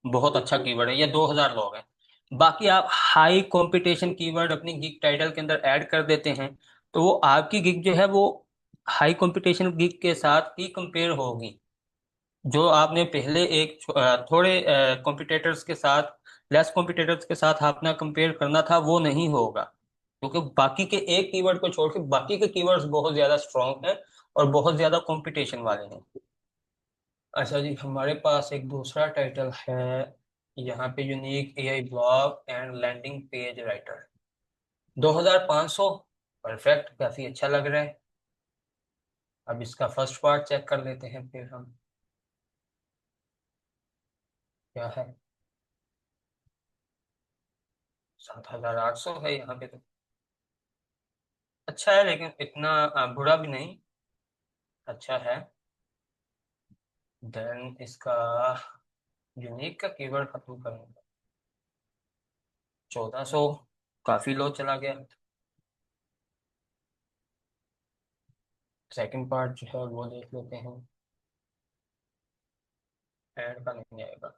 बहुत अच्छा कीवर्ड है, या 2,000 लोग हैं। बाकी आप हाई कंपटीशन कीवर्ड अपनी गिग टाइटल के अंदर ऐड कर देते हैं, तो वो आपकी गिग जो है वो हाई कंपटीशन गिग के साथ ही कंपेयर होगी। जो आपने पहले एक थोड़े कॉम्पिटिटर्स के साथ, लेस कॉम्पिटिटर्स के साथ आपने कंपेयर करना था, वो नहीं होगा, क्योंकि बाकी के एक कीवर्ड को छोड़ के बाकी के कीवर्ड्स बहुत ज्यादा स्ट्रांग हैं और बहुत ज्यादा कंपटीशन वाले हैं। अच्छा जी, हमारे पास एक दूसरा टाइटल है यहाँ पे, unique AI blog and landing page writer, 2,500। Perfect, काफी अच्छा लग रहा है। अब इसका फर्स्ट पार्ट चेक कर लेते हैं फिर हम, क्या है। 7,800 है यहाँ पे तो। अच्छा है, लेकिन इतना बुरा भी नहीं, अच्छा है। देन इसका यूनिक का कीवर्ड खत्म करूंगा, 1,400, काफी लो चला गया। सेकंड पार्ट जो है वो देख लेते हैं, एड का नहीं आएगा।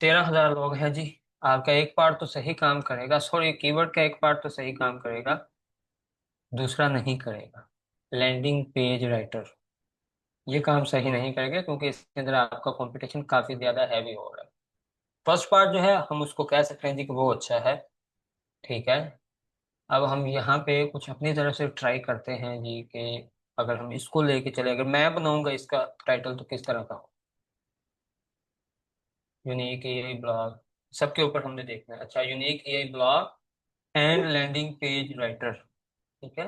13,000 लोग हैं जी। आपका एक पार्ट तो सही काम करेगा, सॉरी, कीवर्ड का एक पार्ट तो सही काम करेगा, दूसरा नहीं करेगा। लैंडिंग पेज राइटर, ये काम सही नहीं करेगा, क्योंकि इसके अंदर आपका कंपटीशन काफी ज्यादा हैवी हो रहा है। फर्स्ट पार्ट जो है हम उसको कह सकते हैं जी कि वो अच्छा है। ठीक है। अब हम यहाँ पे कुछ अपनी तरफ से ट्राई करते हैं जी कि अगर हम इसको लेके चले, अगर मैं बनाऊंगा इसका टाइटल तो किस तरह का हो। यूनिक एआई ब्लॉग, सबके ऊपर हमने देखना है। अच्छा, unique AI blog and landing page writer. ठीक है।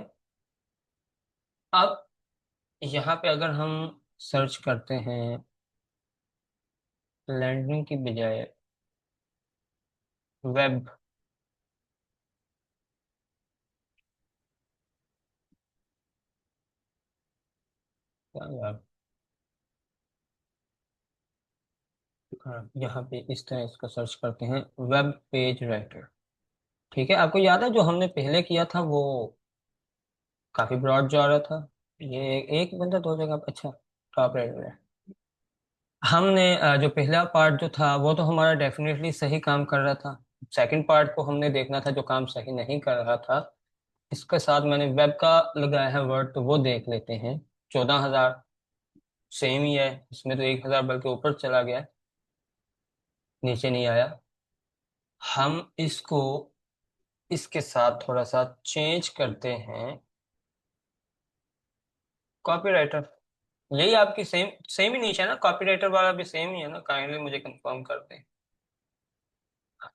अब यहाँ पे अगर हम सर्च करते हैं लैंडिंग की बजाय वेब, यहाँ पे इस तरह इसका सर्च करते हैं, वेब पेज राइटर। ठीक है। आपको याद है जो हमने पहले किया था वो काफी ब्रॉड जा रहा था, ये एक बंदा दो जगह, अच्छा, टॉप राइटर है। हमने जो पहला पार्ट जो था वो तो हमारा डेफिनेटली सही काम कर रहा था, सेकंड पार्ट को हमने देखना था जो काम सही नहीं कर रहा था। इसके साथ मैंने वेब का लगाया है वर्ड, तो वो देख लेते हैं। 14,000, सेम ही है, इसमें तो 1,000 बल्कि ऊपर चला गया, नीचे नहीं आया। हम इसको इसके साथ थोड़ा सा चेंज करते हैं, कॉपीराइटर। यही आपकी सेम सेम ही नीचे है ना, कॉपीराइटर वाला भी सेम ही है ना, काइंडली मुझे कंफर्म कर दें।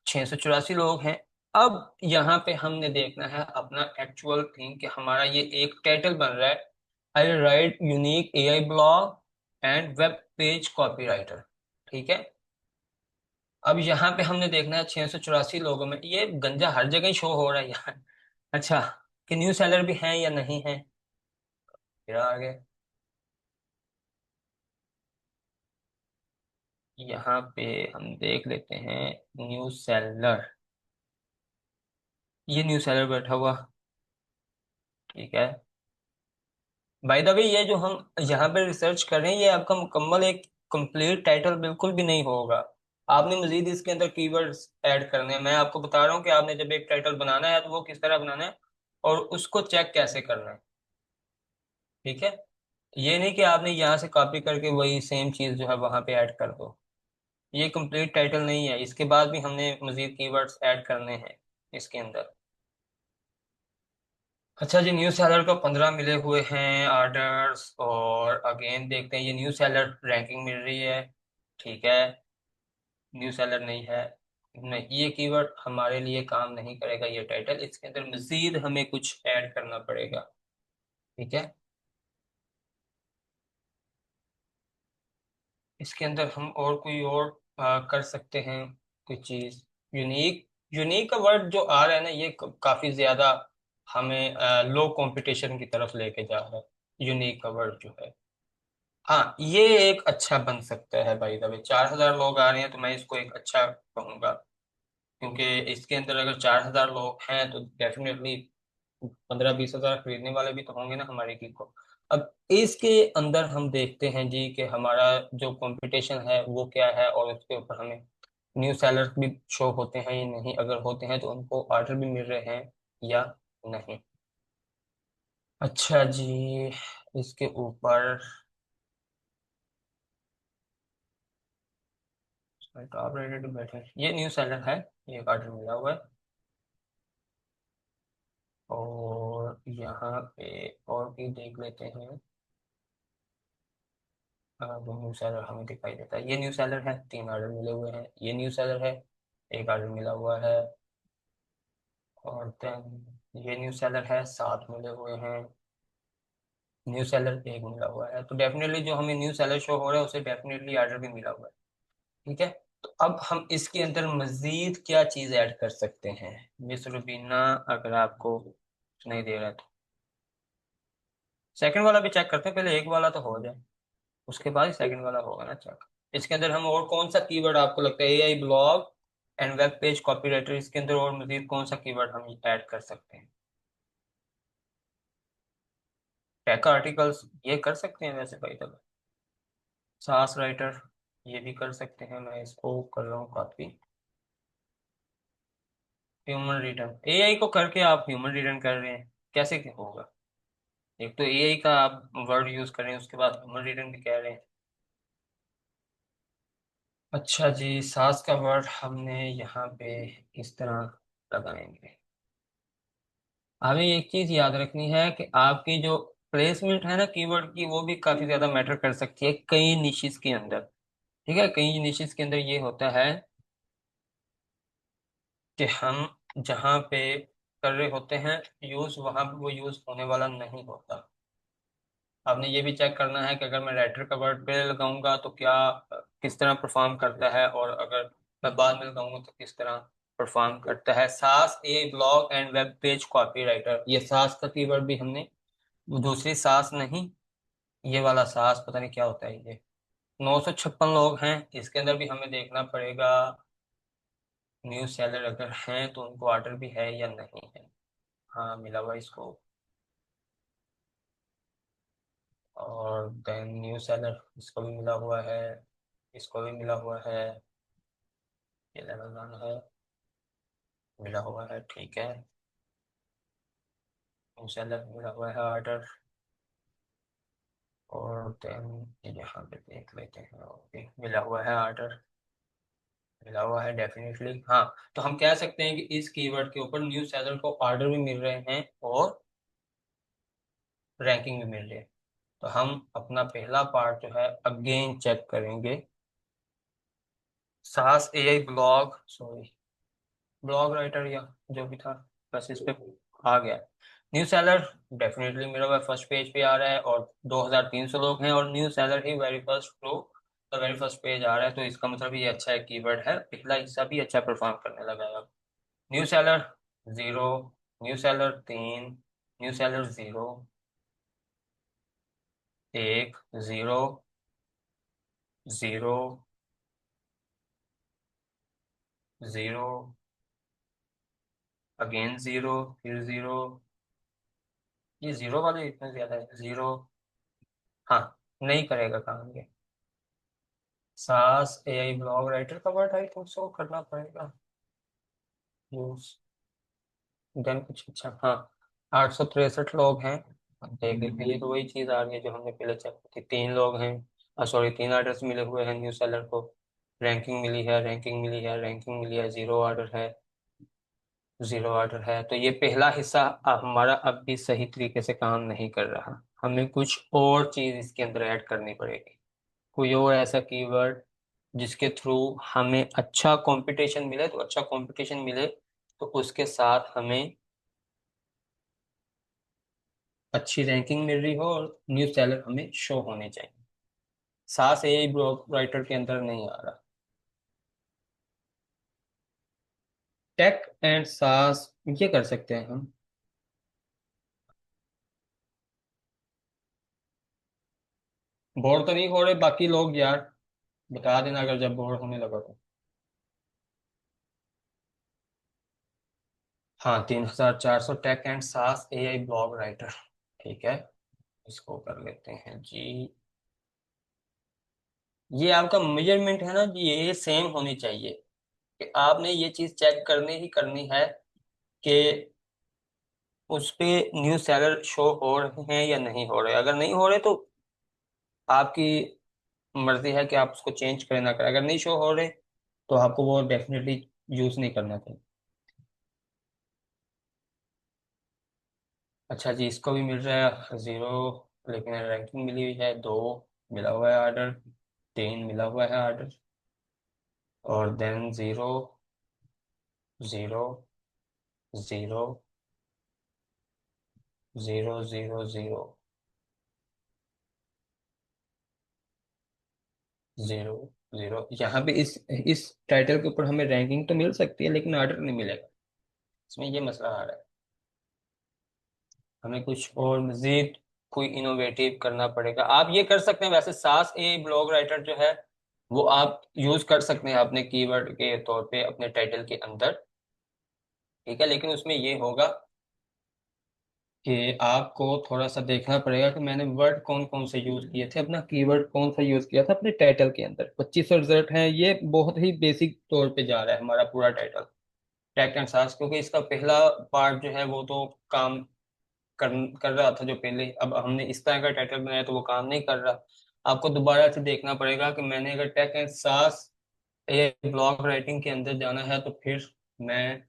684 लोग हैं। अब यहाँ पे हमने देखना है अपना एक्चुअल थिंग कि हमारा ये एक टाइटल बन रहा है, I write unique AI blog and web page copywriter. ठीक है। अब यहाँ पे हमने देखना है 684 लोगों में ये गंजा हर जगह ही शो हो रहा है यार। अच्छा, कि न्यू सेलर भी हैं या नहीं है, फिर आगे यहाँ पे हम देख लेते हैं न्यू सेलर। ये न्यू सेलर बैठा हुआ, ठीक है। बाय द वे, ये जो हम यहाँ पे रिसर्च कर रहे हैं ये आपका मुकम्मल एक कंप्लीट टाइटल बिल्कुल भी नहीं होगा। आपने मजीद इसके अंदर कीवर्ड्स ऐड करने हैं। मैं आपको बता रहा हूँ कि आपने जब एक टाइटल बनाना है तो वो किस तरह बनाना है और उसको चेक कैसे करना है। ठीक है। ये नहीं कि आपने यहाँ से कॉपी करके वही सेम चीज़ जो है वहाँ पे ऐड कर दो। ये कंप्लीट टाइटल नहीं है, इसके बाद भी हमने मजीद कीवर्ड्स ऐड करने हैं इसके अंदर। अच्छा जी, न्यू सेलर को 15 मिले हुए हैं ऑर्डर्स, और अगेन देखते हैं ये न्यू सेलर रैंकिंग मिल रही है। ठीक है। न्यू सेलर नहीं है। नहीं, ये कीवर्ड हमारे लिए काम नहीं करेगा, ये टाइटल, इसके अंदर मजीद हमें कुछ ऐड करना पड़ेगा। ठीक है। इसके अंदर हम और कोई और कर सकते हैं कोई चीज। यूनिक, यूनिक का वर्ड जो आ रहा है ना ये काफी ज्यादा हमें लो कंपटीशन की तरफ लेके जा रहा है। यूनिक का वर्ड जो है, हाँ ये एक अच्छा बन सकता है भाई। दबे 4,000 लोग आ रहे हैं तो मैं इसको एक अच्छा कहूंगा, क्योंकि इसके अंदर अगर 4,000 लोग हैं तो डेफिनेटली 15-20 हजार खरीदने वाले भी तो होंगे ना हमारे की को। अब इसके अंदर हम देखते हैं जी कि हमारा जो कंपटीशन है वो क्या है, और उसके ऊपर हमें न्यू सेलर्स भी शो होते हैं या नहीं, अगर होते हैं तो उनको ऑर्डर भी मिल रहे हैं या नहीं। अच्छा जी, इसके ऊपर टॉप रेटेड बैठे, ये न्यू सेलर है, ये ऑर्डर मिला हुआ है। और यहाँ पे और भी देख लेते हैं। वो न्यू सेलर हमें दिखाई देता है, ये न्यू सेलर है, 3 ऑर्डर मिले हुए हैं। ये न्यू सेलर है, एक ऑर्डर मिला हुआ है। और देन ये न्यू सेलर है, 7 मिले हुए हैं। न्यू सेलर एक मिला हुआ है, तो डेफिनेटली जो हमें न्यू सेलर शो हो रहा है उसे डेफिनेटली ऑर्डर भी मिला हुआ है। ठीक है। तो अब हम इसके अंदर मजीद क्या चीज ऐड कर सकते हैं मिस रुबीना, अगर आपको नहीं दे रहा है तो सेकंड वाला भी चेक करते हैं, पहले एक वाला तो हो जाए, उसके बाद ही सेकंड वाला होगा ना चेक। इसके अंदर हम और कौन सा कीवर्ड आपको लगता है, AI blog and web page copywriter, इसके अंदर और मजीद कौन सा कीवर्ड हम ऐड कर सकते हैं। टेक आर्टिकल्स ये कर सकते हैं वैसे भाई, तब सास राइटर ये भी कर सकते हैं, मैं इसको कर रहा हूँ कॉपी। ह्यूमन रिटर्न, एआई को करके आप ह्यूमन रिटर्न कर रहे हैं, कैसे क्या होगा। एक तो एआई का आप वर्ड यूज कर रहे हैं, उसके बाद ह्यूमन रिटर्न भी कह रहे हैं। अच्छा जी, सास का वर्ड हमने यहाँ पे किस तरह लगाएंगे। हमें एक चीज याद रखनी है कि आपकी जो प्लेसमेंट है ना कीवर्ड की, वो भी काफी ज्यादा मैटर कर सकती है कई निशिस के अंदर। ठीक है, कई निशिस के अंदर ये होता है कि हम जहाँ पे कर रहे होते हैं यूज, वहां पे वो यूज होने वाला नहीं होता। आपने ये भी चेक करना है कि अगर मैं राइटर का वर्ड पहले लगाऊंगा तो क्या किस तरह परफॉर्म करता है, और अगर मैं बाद में लगाऊंगा तो किस तरह परफॉर्म करता है। SaaS a blog and web page copywriter, ये सास का कीवर्ड भी हमने, दूसरी सास नहीं, ये वाला सास पता नहीं क्या होता है ये। 956 लोग हैं, इसके अंदर भी हमें देखना पड़ेगा न्यू सेलर अगर हैं तो उनको ऑर्डर भी है या नहीं है। हाँ मिला हुआ इसको। और देन न्यू सेलर, इसको भी मिला हुआ है, इसको भी मिला हुआ है, ये लेवल 1 है, मिला हुआ है। ठीक है। न्यू सेलर मिला हुआ है ऑर्डर। और देन यहाँ पे देख लेते हैं, ओके मिला हुआ है ऑर्डर, मिला हुआ है डेफिनेटली। हाँ, तो हम कह सकते हैं कि इस कीवर्ड के ऊपर न्यू सेलर को ऑर्डर भी मिल रहे हैं और रैंकिंग भी मिल रही है। तो हम अपना पहला पार्ट जो है अगेन चेक करेंगे। सास AI blog, sorry blog writer या जो भी था, बस इस पे आ गया। न्यू सेलर डेफिनेटली मेरा हुआ फर्स्ट पेज पे आ रहा है, और 2,300 लोग हैं, और न्यू सेलर ही very first to the very first page आ रहा है, तो इसका मतलब ये अच्छा है, कीवर्ड है, पिछला हिस्सा भी अच्छा परफॉर्म करने लगा है अब। New seller 0, new seller 3, new seller 0, 1, 0, 0, 0, again 0, फिर 0, ये जीरो वाले इतने ज्यादा है, जीरो। हाँ, नहीं करेगा काम ये। सास एआई ब्लॉग राइटर का वर्ड आई थिंक सो करना पड़ेगा यूज। देन कुछ अच्छा, हाँ। 863 लोग हैं। अब देख लेते, ये तो वही चीज आ रही है जो हमने पहले चेक की थी। 3 लोग हैं, सॉरी, 3 ऑर्डर्स मिले हुए हैं न्यू सेलर को। रैंकिंग मिली है, रैंकिंग मिली है, रैंकिंग मिली है, 0 ऑर्डर है। 0 ऑर्डर है, तो ये पहला हिस्सा हमारा अब भी सही तरीके से काम नहीं कर रहा। हमें कुछ और चीज इसके अंदर ऐड करनी पड़ेगी। कोई और ऐसा कीवर्ड जिसके थ्रू हमें अच्छा कंपटीशन मिले, तो अच्छा कंपटीशन मिले तो उसके साथ हमें अच्छी रैंकिंग मिल रही हो और न्यू सेलर हमें शो होने चाहिए। सास एआई ब्लॉग राइटर के अंदर नहीं आ रहा। टेक एंड सास ये कर सकते हैं हम। बोर तो नहीं हो रहे बाकी लोग यार? बता देना अगर जब बोर होने लगा तो। हाँ, 3400 टेक एंड सास एआई ब्लॉग राइटर। ठीक है, इसको कर लेते हैं जी। ये आपका मेजरमेंट है ना जी, ये सेम होनी चाहिए। कि आपने ये चीज चेक करनी ही करनी है कि उस पे न्यू सेलर शो हो रहे हैं या नहीं हो रहे। अगर नहीं हो रहे तो आपकी मर्जी है कि आप उसको चेंज करें ना करें। अगर नहीं शो हो रहे तो आपको वो डेफिनेटली यूज नहीं करना चाहिए। अच्छा जी, इसको भी मिल रहा है 0, लेकिन रैंकिंग मिली हुई है 2, मिला हुआ है ऑर्डर। 3 मिला हुआ है ऑर्डर। और देन 0, 0, 0, 0, 0, 0, 0, 0। यहाँ पे इस टाइटल के ऊपर हमें रैंकिंग तो मिल सकती है लेकिन ऑर्डर नहीं मिलेगा। इसमें ये मसला आ रहा है। हमें कुछ और मजीद कोई इनोवेटिव करना पड़ेगा। आप ये कर सकते हैं वैसे, सास ए ब्लॉग राइटर जो है वो आप यूज कर सकते हैं अपने कीवर्ड के तौर पे अपने टाइटल के अंदर। ठीक है, लेकिन उसमें ये होगा कि आपको थोड़ा सा देखना पड़ेगा कि मैंने वर्ड कौन कौन से यूज किए थे, अपना कीवर्ड कौन सा यूज किया था अपने टाइटल के अंदर। 2500 रिजल्ट है, ये बहुत ही बेसिक तौर पे जा रहा है हमारा पूरा टाइटल। टेक एंड सास, क्योंकि इसका पहला पार्ट जो है वो तो काम कर कर रहा था जो पहले। अब हमने इस तरह का टाइटल बनाया तो वो काम नहीं कर रहा। आपको दोबारा से देखना पड़ेगा कि मैंने अगर टेक एंड सास ये ब्लॉग राइटिंग के अंदर जाना है तो फिर मैं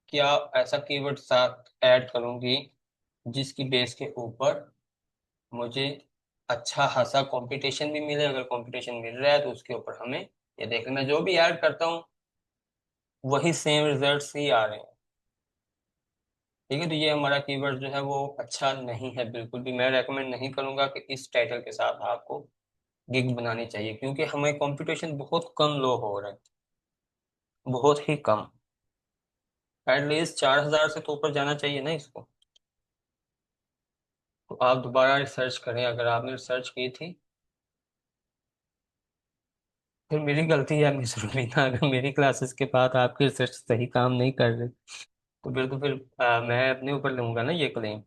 क्या ऐसा कीवर्ड साथ ऐड करूंगी जिसकी बेस के ऊपर मुझे अच्छा खासा कंपटीशन भी मिले। अगर कंपटीशन मिल रहा है तो उसके ऊपर हमें ये देखना, मैं जो भी ऐड करता हूँ वही सेम रिजल्ट्स ही आ रहे हैं। ठीक है, तो ये हमारा कीवर्ड जो है वो अच्छा नहीं है बिल्कुल भी। मैं रेकमेंड नहीं करूंगा कि इस टाइटल के साथ आपको गिग बनानी चाहिए, क्योंकि हमें कंपटीशन बहुत कम लो हो रहा है, बहुत ही कम। एटलीस्ट 4000 से तो ऊपर जाना चाहिए ना इसको। तो आप दोबारा रिसर्च करें अगर आपने रिसर्च की थी। फिर मेरी गलती है मिस रूबीना, अगर मेरी क्लासेस के बाद आपकी रिसर्च सही काम नहीं कर रही तो फिर मैं अपने ऊपर लूंगा ना ये क्लेम।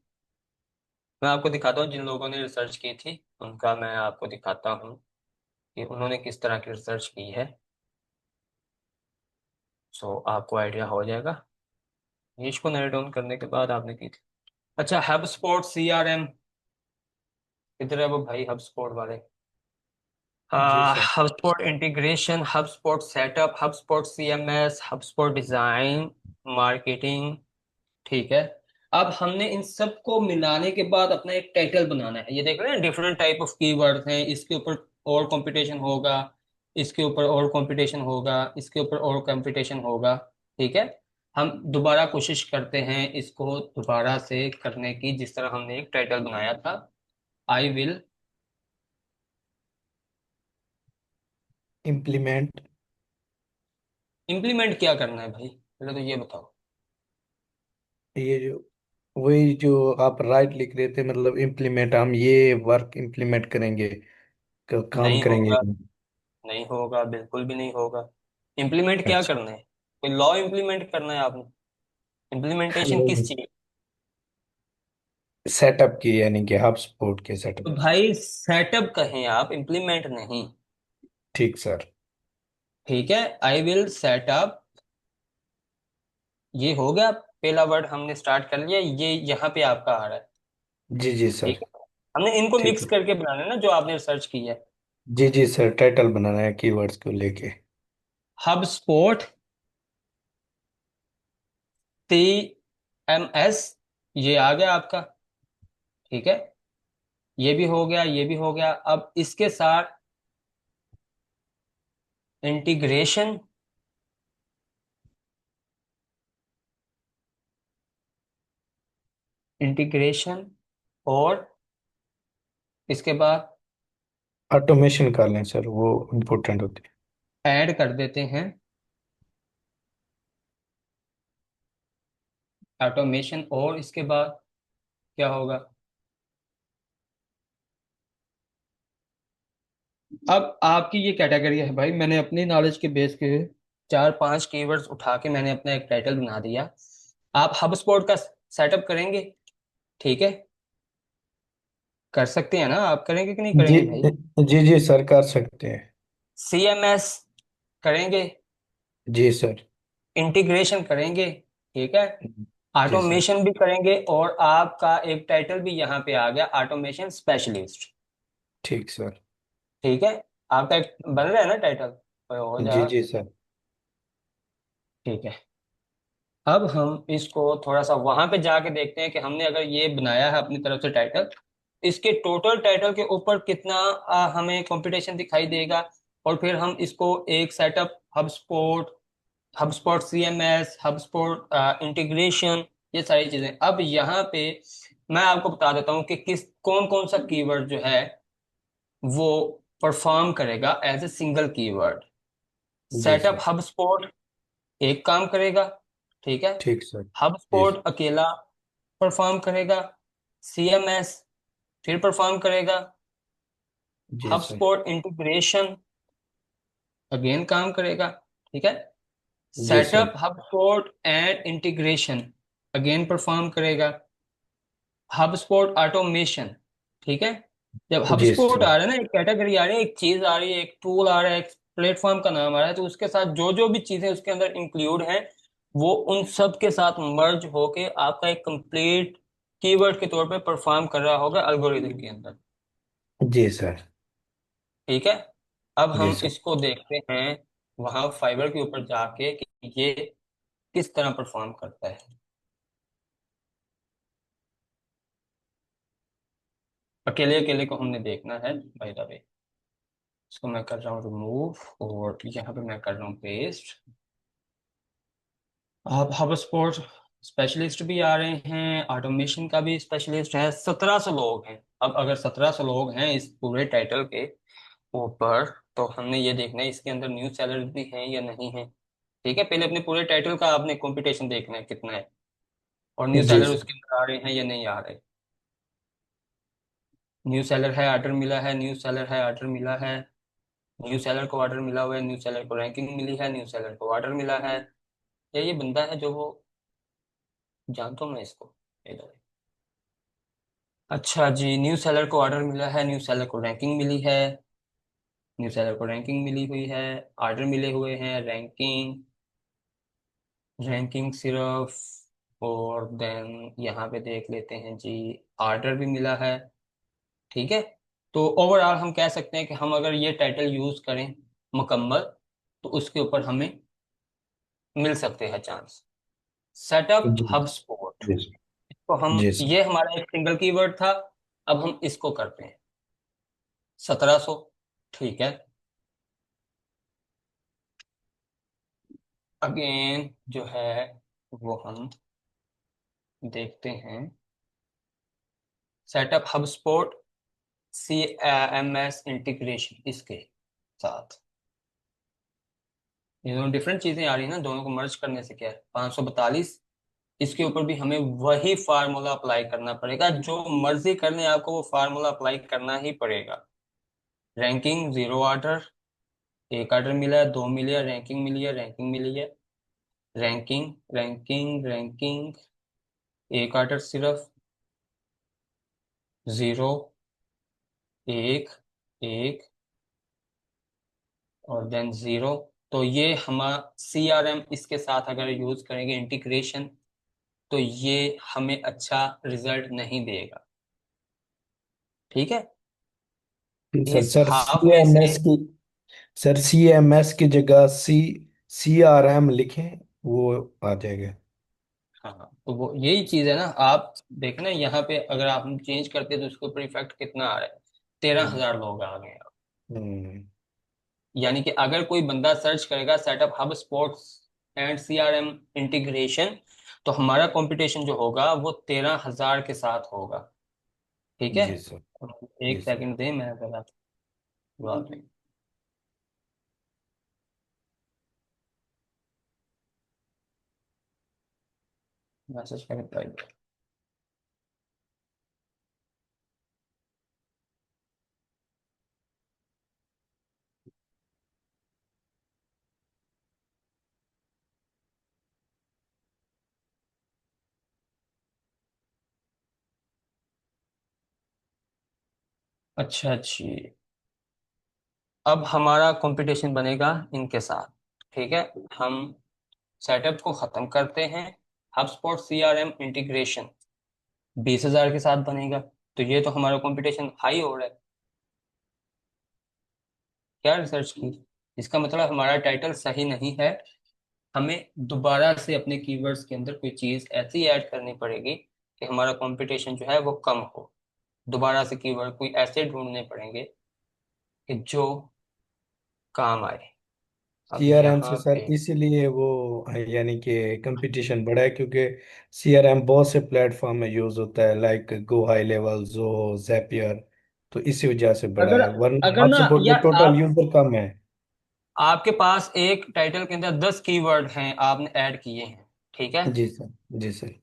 मैं आपको दिखाता हूँ जिन लोगों ने रिसर्च की थी उनका, मैं आपको दिखाता हूँ कि उन्होंने किस तरह की रिसर्च की है। सो आपको आइडिया हो जाएगा। ये इसको नोट डाउन करने के बाद आपने की थी। अच्छा, हब स्पॉट CRM, किधर है वो भाई हब स्पॉट वाले? जी sir. HubSpot integration, HubSpot setup, HubSpot CMS, HubSpot design, marketing. ठीक है, अब हमने इन सब को मिलाने के बाद अपना एक टाइटल बनाना है। ये देख रहे हैं डिफरेंट टाइप ऑफ कीवर्ड्स हैं, इसके ऊपर और कंपटीशन होगा, इसके ऊपर और कंपटीशन होगा, इसके ऊपर और कंपटीशन होगा। ठीक है, हम दोबारा कोशिश करते हैं इसको दोबारा से करने की जिस तरह हमने एक टाइटल बनाया था। I will implement. इम्प्लीमेंट। क्या करना है भाई पहले तो ये बताओ। ये जो वही जो आप राइट लिख रहे थे, मतलब इम्प्लीमेंट, हम ये वर्क इम्प्लीमेंट करेंगे, काम नहीं करेंगे। होगा, नहीं होगा, बिल्कुल भी नहीं होगा। इम्प्लीमेंट क्या अच्छा। करना है? कोई लॉ इम्प्लीमेंट करना है आपने? इम्प्लीमेंटेशन नहीं, किस चीज? सेटअप की, यानी कि हब स्पॉट के तो सेटअप की। भाई सेटअप कहें आप, इम्प्लीमेंट नहीं। ठीक सर। ठीक है, आई विल सेटअप, ये हो गया। पहला वर्ड हमने स्टार्ट कर लिया, ये यहाँ पे आपका आ रहा है। जी जी ठीक सर। है, हमने इनको ठीक मिक्स है। करके बनाना है ना, जो आपने रिसर्च की है। जी जी सर, टाइटल बनाना है कीवर्ड्स को लेके। हब स्पॉट, TMS, ये आ गया आपका। ठीक है, ये भी हो गया, ये भी हो गया। अब इसके साथ इंटीग्रेशन, इंटीग्रेशन, और इसके बाद ऑटोमेशन कर लें सर, वो इम्पोर्टेंट होती है। ऐड कर देते हैं ऑटोमेशन, और इसके बाद क्या होगा? अब आपकी ये कैटेगरी है भाई, मैंने अपनी नॉलेज के बेस के चार पांच कीवर्ड्स उठा के मैंने अपना एक टाइटल बना दिया। आप हब स्पॉट का सेटअप करेंगे? ठीक है, कर सकते हैं ना? आप करेंगे कि नहीं जी करेंगे भाई? जी जी सर, कर सकते हैं। CMS करेंगे? जी सर। इंटीग्रेशन करेंगे? ठीक है, जी सर। ऑटोमेशन भी करेंगे, और आपका एक टाइटल भी यहाँ पे आ गया, ऑटोमेशन स्पेशलिस्ट। ठीक सर। ठीक है, आपका एक बन रहा है ना टाइटल, तो हो जी जाएगा। जी सर। ठीक है, अब हम इसको थोड़ा सा वहां पे जाके देखते हैं कि हमने अगर ये बनाया है अपनी तरफ से टाइटल, इसके टोटल टाइटल के ऊपर कितना हमें कंपटीशन दिखाई देगा। और फिर हम इसको एक setup, HubSpot CMS, HubSpot integration, ये सारी चीजें। अब यहाँ पे मैं आपको बता देता हूँ कि किस कौन कौन सा कीवर्ड जो है वो परफॉर्म करेगा एज ए सिंगल कीवर्ड। जी सेटअप सर। हब स्पॉट एक काम करेगा। ठीक है, ठीक सर। हब जी स्पॉट अकेला परफॉर्म करेगा। CMS फिर परफॉर्म करेगा। जी hub sir. Spot integration again काम करेगा। ठीक है, जी sir. Setup HubSpot and integration again perform करेगा। हब स्पॉट ऑटोमेशन, ठीक है। जब हब जी स्पॉट सर। आ रहा है ना, एक कैटेगरी आ रही है, एक चीज आ रही है, एक टूल आ रहा है, एक प्लेटफॉर्म का नाम आ रहा है, तो उसके साथ जो जो भी चीजें उसके अंदर इंक्लूड हैं, वो उन सब के साथ मर्ज होके आपका एक कंप्लीट कीवर्ड के तौर पे परफॉर्म कर रहा होगा एल्गोरिदम के अंदर। जी सर। ठीक है, अब जी हम सर। इसको देखते हैं वहां फाइबर के ऊपर जाके कि ये किस तरह परफॉर्म करता है। अकेले अकेले को हमने देखना है बाय द वे। इसको मैं कर रहा हूँ रिमूव, और यहाँ पे मैं कर रहा हूँ पेस्ट। अब हब स्पोर्ट स्पेशलिस्ट भी आ रहे हैं, ऑटोमेशन का भी स्पेशलिस्ट है। 1700 लोग हैं। अब अगर 1700 लोग हैं इस पूरे टाइटल के ऊपर, तो हमने ये देखना है इसके अंदर न्यू सेलर भी हैं या नहीं है। ठीक है, पहले अपने पूरे टाइटल का आपने कंपटीशन देखना है कितना है, और न्यू जी सेलर सर। उसके अंदर आ रहे हैं या नहीं आ रहे। न्यू सेलर है, ऑर्डर मिला है, न्यू सेलर है, ऑर्डर मिला है, न्यू सेलर को ऑर्डर मिला हुआ है, न्यू सेलर को रैंकिंग मिली है, न्यू सेलर को ऑर्डर मिला है। या ये बंदा है जो वो, जानता हूँ मैं इसको। इधर। अच्छा जी, न्यू सेलर को ऑर्डर मिला है, न्यू सेलर को रैंकिंग मिली है, न्यू सेलर को रैंकिंग मिली हुई है, ऑर्डर मिले हुए हैं, रैंकिंग, रैंकिंग सिर्फ। और देन यहाँ पे देख लेते हैं जी, ऑर्डर भी मिला है। ठीक है, तो ओवरऑल हम कह सकते हैं कि हम अगर ये टाइटल यूज करें मुकम्मल, तो उसके ऊपर हमें मिल सकते हैं चांस। सेटअप जी हब स्पॉट, जी सर। तो हम, जी सर। ये हमारा एक सिंगल कीवर्ड था। अब हम इसको करते हैं 1700। ठीक है, अगेन जो है वो हम देखते हैं setup HubSpot, CMS integration, इसके साथ ये दोनों डिफरेंट चीजें आ रही है ना, दोनों को मर्ज करने से क्या है 542। इसके ऊपर भी हमें वही फार्मूला अप्लाई करना पड़ेगा, जो मर्जी करने आपको वो फार्मूला अप्लाई करना ही पड़ेगा। रैंकिंग जीरो ऑर्डर, एक ऑर्डर मिला है, दो मिली है, रैंकिंग मिली है, रैंकिंग मिली है, रैंकिंग रैंकिंग रैंकिंग, एक ऑर्डर सिर्फ, जीरो, एक, एक, और देन जीरो। तो ये हमारा CRM इसके साथ अगर यूज करेंगे इंटीग्रेशन, तो ये हमें अच्छा रिजल्ट नहीं देगा। ठीक है। सर इस सर हाफ सी में एम से एस की सर CMS की जगह CRM लिखें, वो आ जाएगा। हाँ, तो वो यही चीज है ना। आप देखना यहाँ पे अगर आप चेंज करते हैं तो उसके ऊपर इफेक्ट कितना आ रहा है। 13,000 लोग आ गए हैं। हम्म। यानी कि अगर कोई बंदा सर्च करेगा setup hub sports and CRM integration, तो हमारा कंपटीशन जो होगा वो 13,000 के साथ होगा। ठीक है। जी सर। जी एक सर। सेकंड दें, मैं जरा बात नहीं। मैसेज करें। अच्छा जी। अब हमारा कंपटीशन बनेगा इनके साथ। ठीक है। हम सेटअप को खत्म करते हैं। HubSpot CRM इंटीग्रेशन 20,000 के साथ बनेगा। तो ये तो हमारा कंपटीशन हाई हो रहा है। क्या रिसर्च की, इसका मतलब हमारा टाइटल सही नहीं है। हमें दोबारा से अपने कीवर्ड्स के अंदर कोई चीज ऐसी ऐड करनी पड़ेगी कि हमारा कंपटीशन जो है वो कम हो। दोबारा से कीवर्ड कोई ऐसे ढूंढने पड़ेंगे कि जो काम आए। अब CRM से यहाँ सर पे इसीलिए वो है, यानी कि कंपटीशन बढ़ा है, क्योंकि CRM बहुत से प्लेटफॉर्म में यूज होता है, लाइक गो हाई लेवल, जो जैपियर। तो इसी वजह से बढ़ा अगर है, वरना अगर हब ना सपोर्ट में यार टोटल आप, यूजर कम है। आपके पास एक टाइटल के अंदर 10 कीवर्ड हैं आपने ऐड किए हैं। ठीक है। जी सर। जी सर।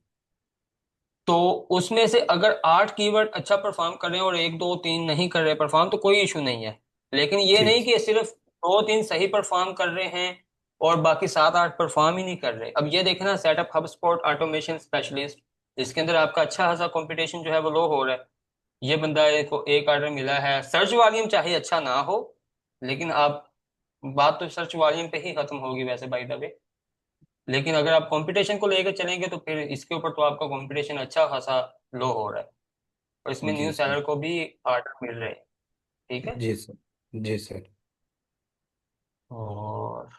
तो उसमें से अगर 8 कीवर्ड अच्छा परफॉर्म कर रहे हैं और एक दो तीन नहीं कर रहे परफॉर्म, तो कोई इशू नहीं है। लेकिन ये नहीं ठीक। कि सिर्फ दो तीन सही परफॉर्म कर रहे हैं और बाकी सात आठ परफॉर्म ही नहीं कर रहे। अब ये देखना, setup HubSpot automation specialist, इसके अंदर आपका अच्छा खासा कंपटीशन जो है वो लो हो रहा है। ये बंदा को एक ऑर्डर मिला है। सर्च वॉल्यूम चाहे अच्छा ना हो, लेकिन आप, बात तो सर्च वॉल्यूम पे ही खत्म होगी वैसे बाय द वे। लेकिन अगर आप कंपटीशन को लेकर चलेंगे तो फिर इसके ऊपर तो आपका कंपटीशन अच्छा खासा लो हो रहा है। और इसमें जी न्यू सर। सेलर को भी ऑर्डर मिल रहे हैं। ठीक है। जी सर। जी सर। और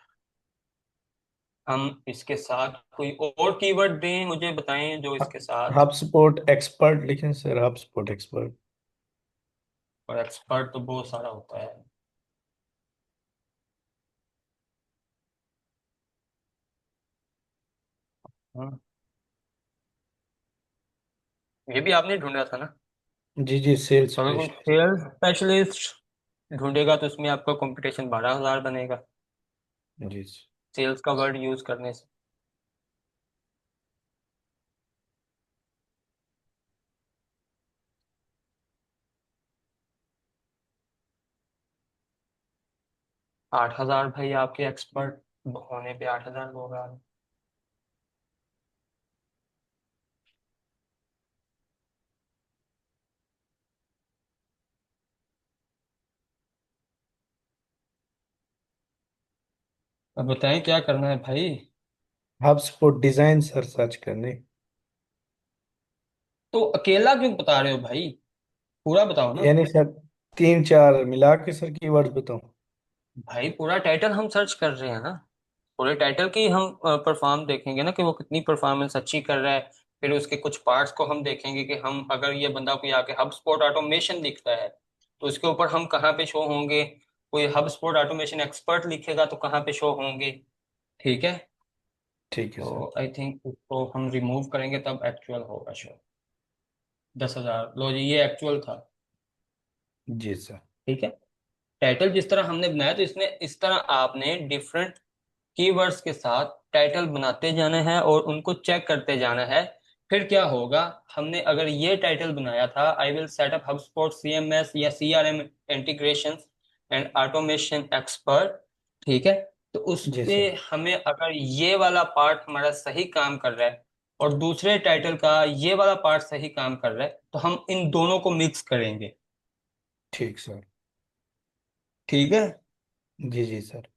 हम इसके साथ कोई और कीवर्ड दें, मुझे बताएं जो इसके साथ। हब सपोर्ट एक्सपर्ट लिखें सर, हब सपोर्ट एक्सपर्ट। और एक्सपर्ट तो बहुत सारा होता है। हाँ, ये भी आपने ढूंढा था ना। जी जी, सेल्स तो अगर कोई स्पेशलिस्ट। सेल्स स्पेशलिस्ट ढूंढेगा तो उसमें आपका कंपटीशन 12,000 बनेगा, जी सर। सेल्स का वर्ड यूज करने से। 8,000 भाई, आपके एक्सपर्ट होने पे 8,000 लोग आ रहे हैं। अब बताएं क्या करना है भाई। Hub support design sir search करने। तो अकेला क्यों बता रहे हो भाई, पूरा बताओ ना। यानी सर तीन चार मिला के सर कीवर्ड्स बताऊं? भाई पूरा टाइटल हम सर्च कर रहे हैं ना। पूरे टाइटल की हम परफॉर्म देखेंगे ना कि वो कितनी परफॉर्मेंस अच्छी कर रहा है। फिर उसके कुछ पार्ट्स को हम देखेंगे कि हम, अगर ये बंदा कोई आके हब स्पॉट ऑटोमेशन लिखता है तो उसके ऊपर हम कहाँ पे शो होंगे। कोई हब स्पॉट ऑटोमेशन एक्सपर्ट लिखेगा तो कहाँ पे शो होंगे। ठीक है। ठीक है तो सर। आई थिंक उसको हम रिमूव करेंगे तब एक्चुअल होगा शो। 10,000 लो जी, ये एक्चुअल था। जी सर। ठीक है। टाइटल जिस तरह हमने बनाया, तो इसमें इस तरह आपने डिफरेंट कीवर्ड्स के साथ टाइटल बनाते जाना है और उनको चेक करते जाना है। फिर क्या होगा, हमने अगर ये टाइटल बनाया था, I will set up HubSpot CMS या CRM integration and automation expert. ठीक है। तो उस जी पे सर। हमें अगर ये वाला पार्ट हमारा सही काम कर रहा है, और दूसरे टाइटल का ये वाला पार्ट सही काम कर रहा है, तो हम इन दोनों को मिक्स करेंगे। ठीक सर। ठीक है। जी जी सर।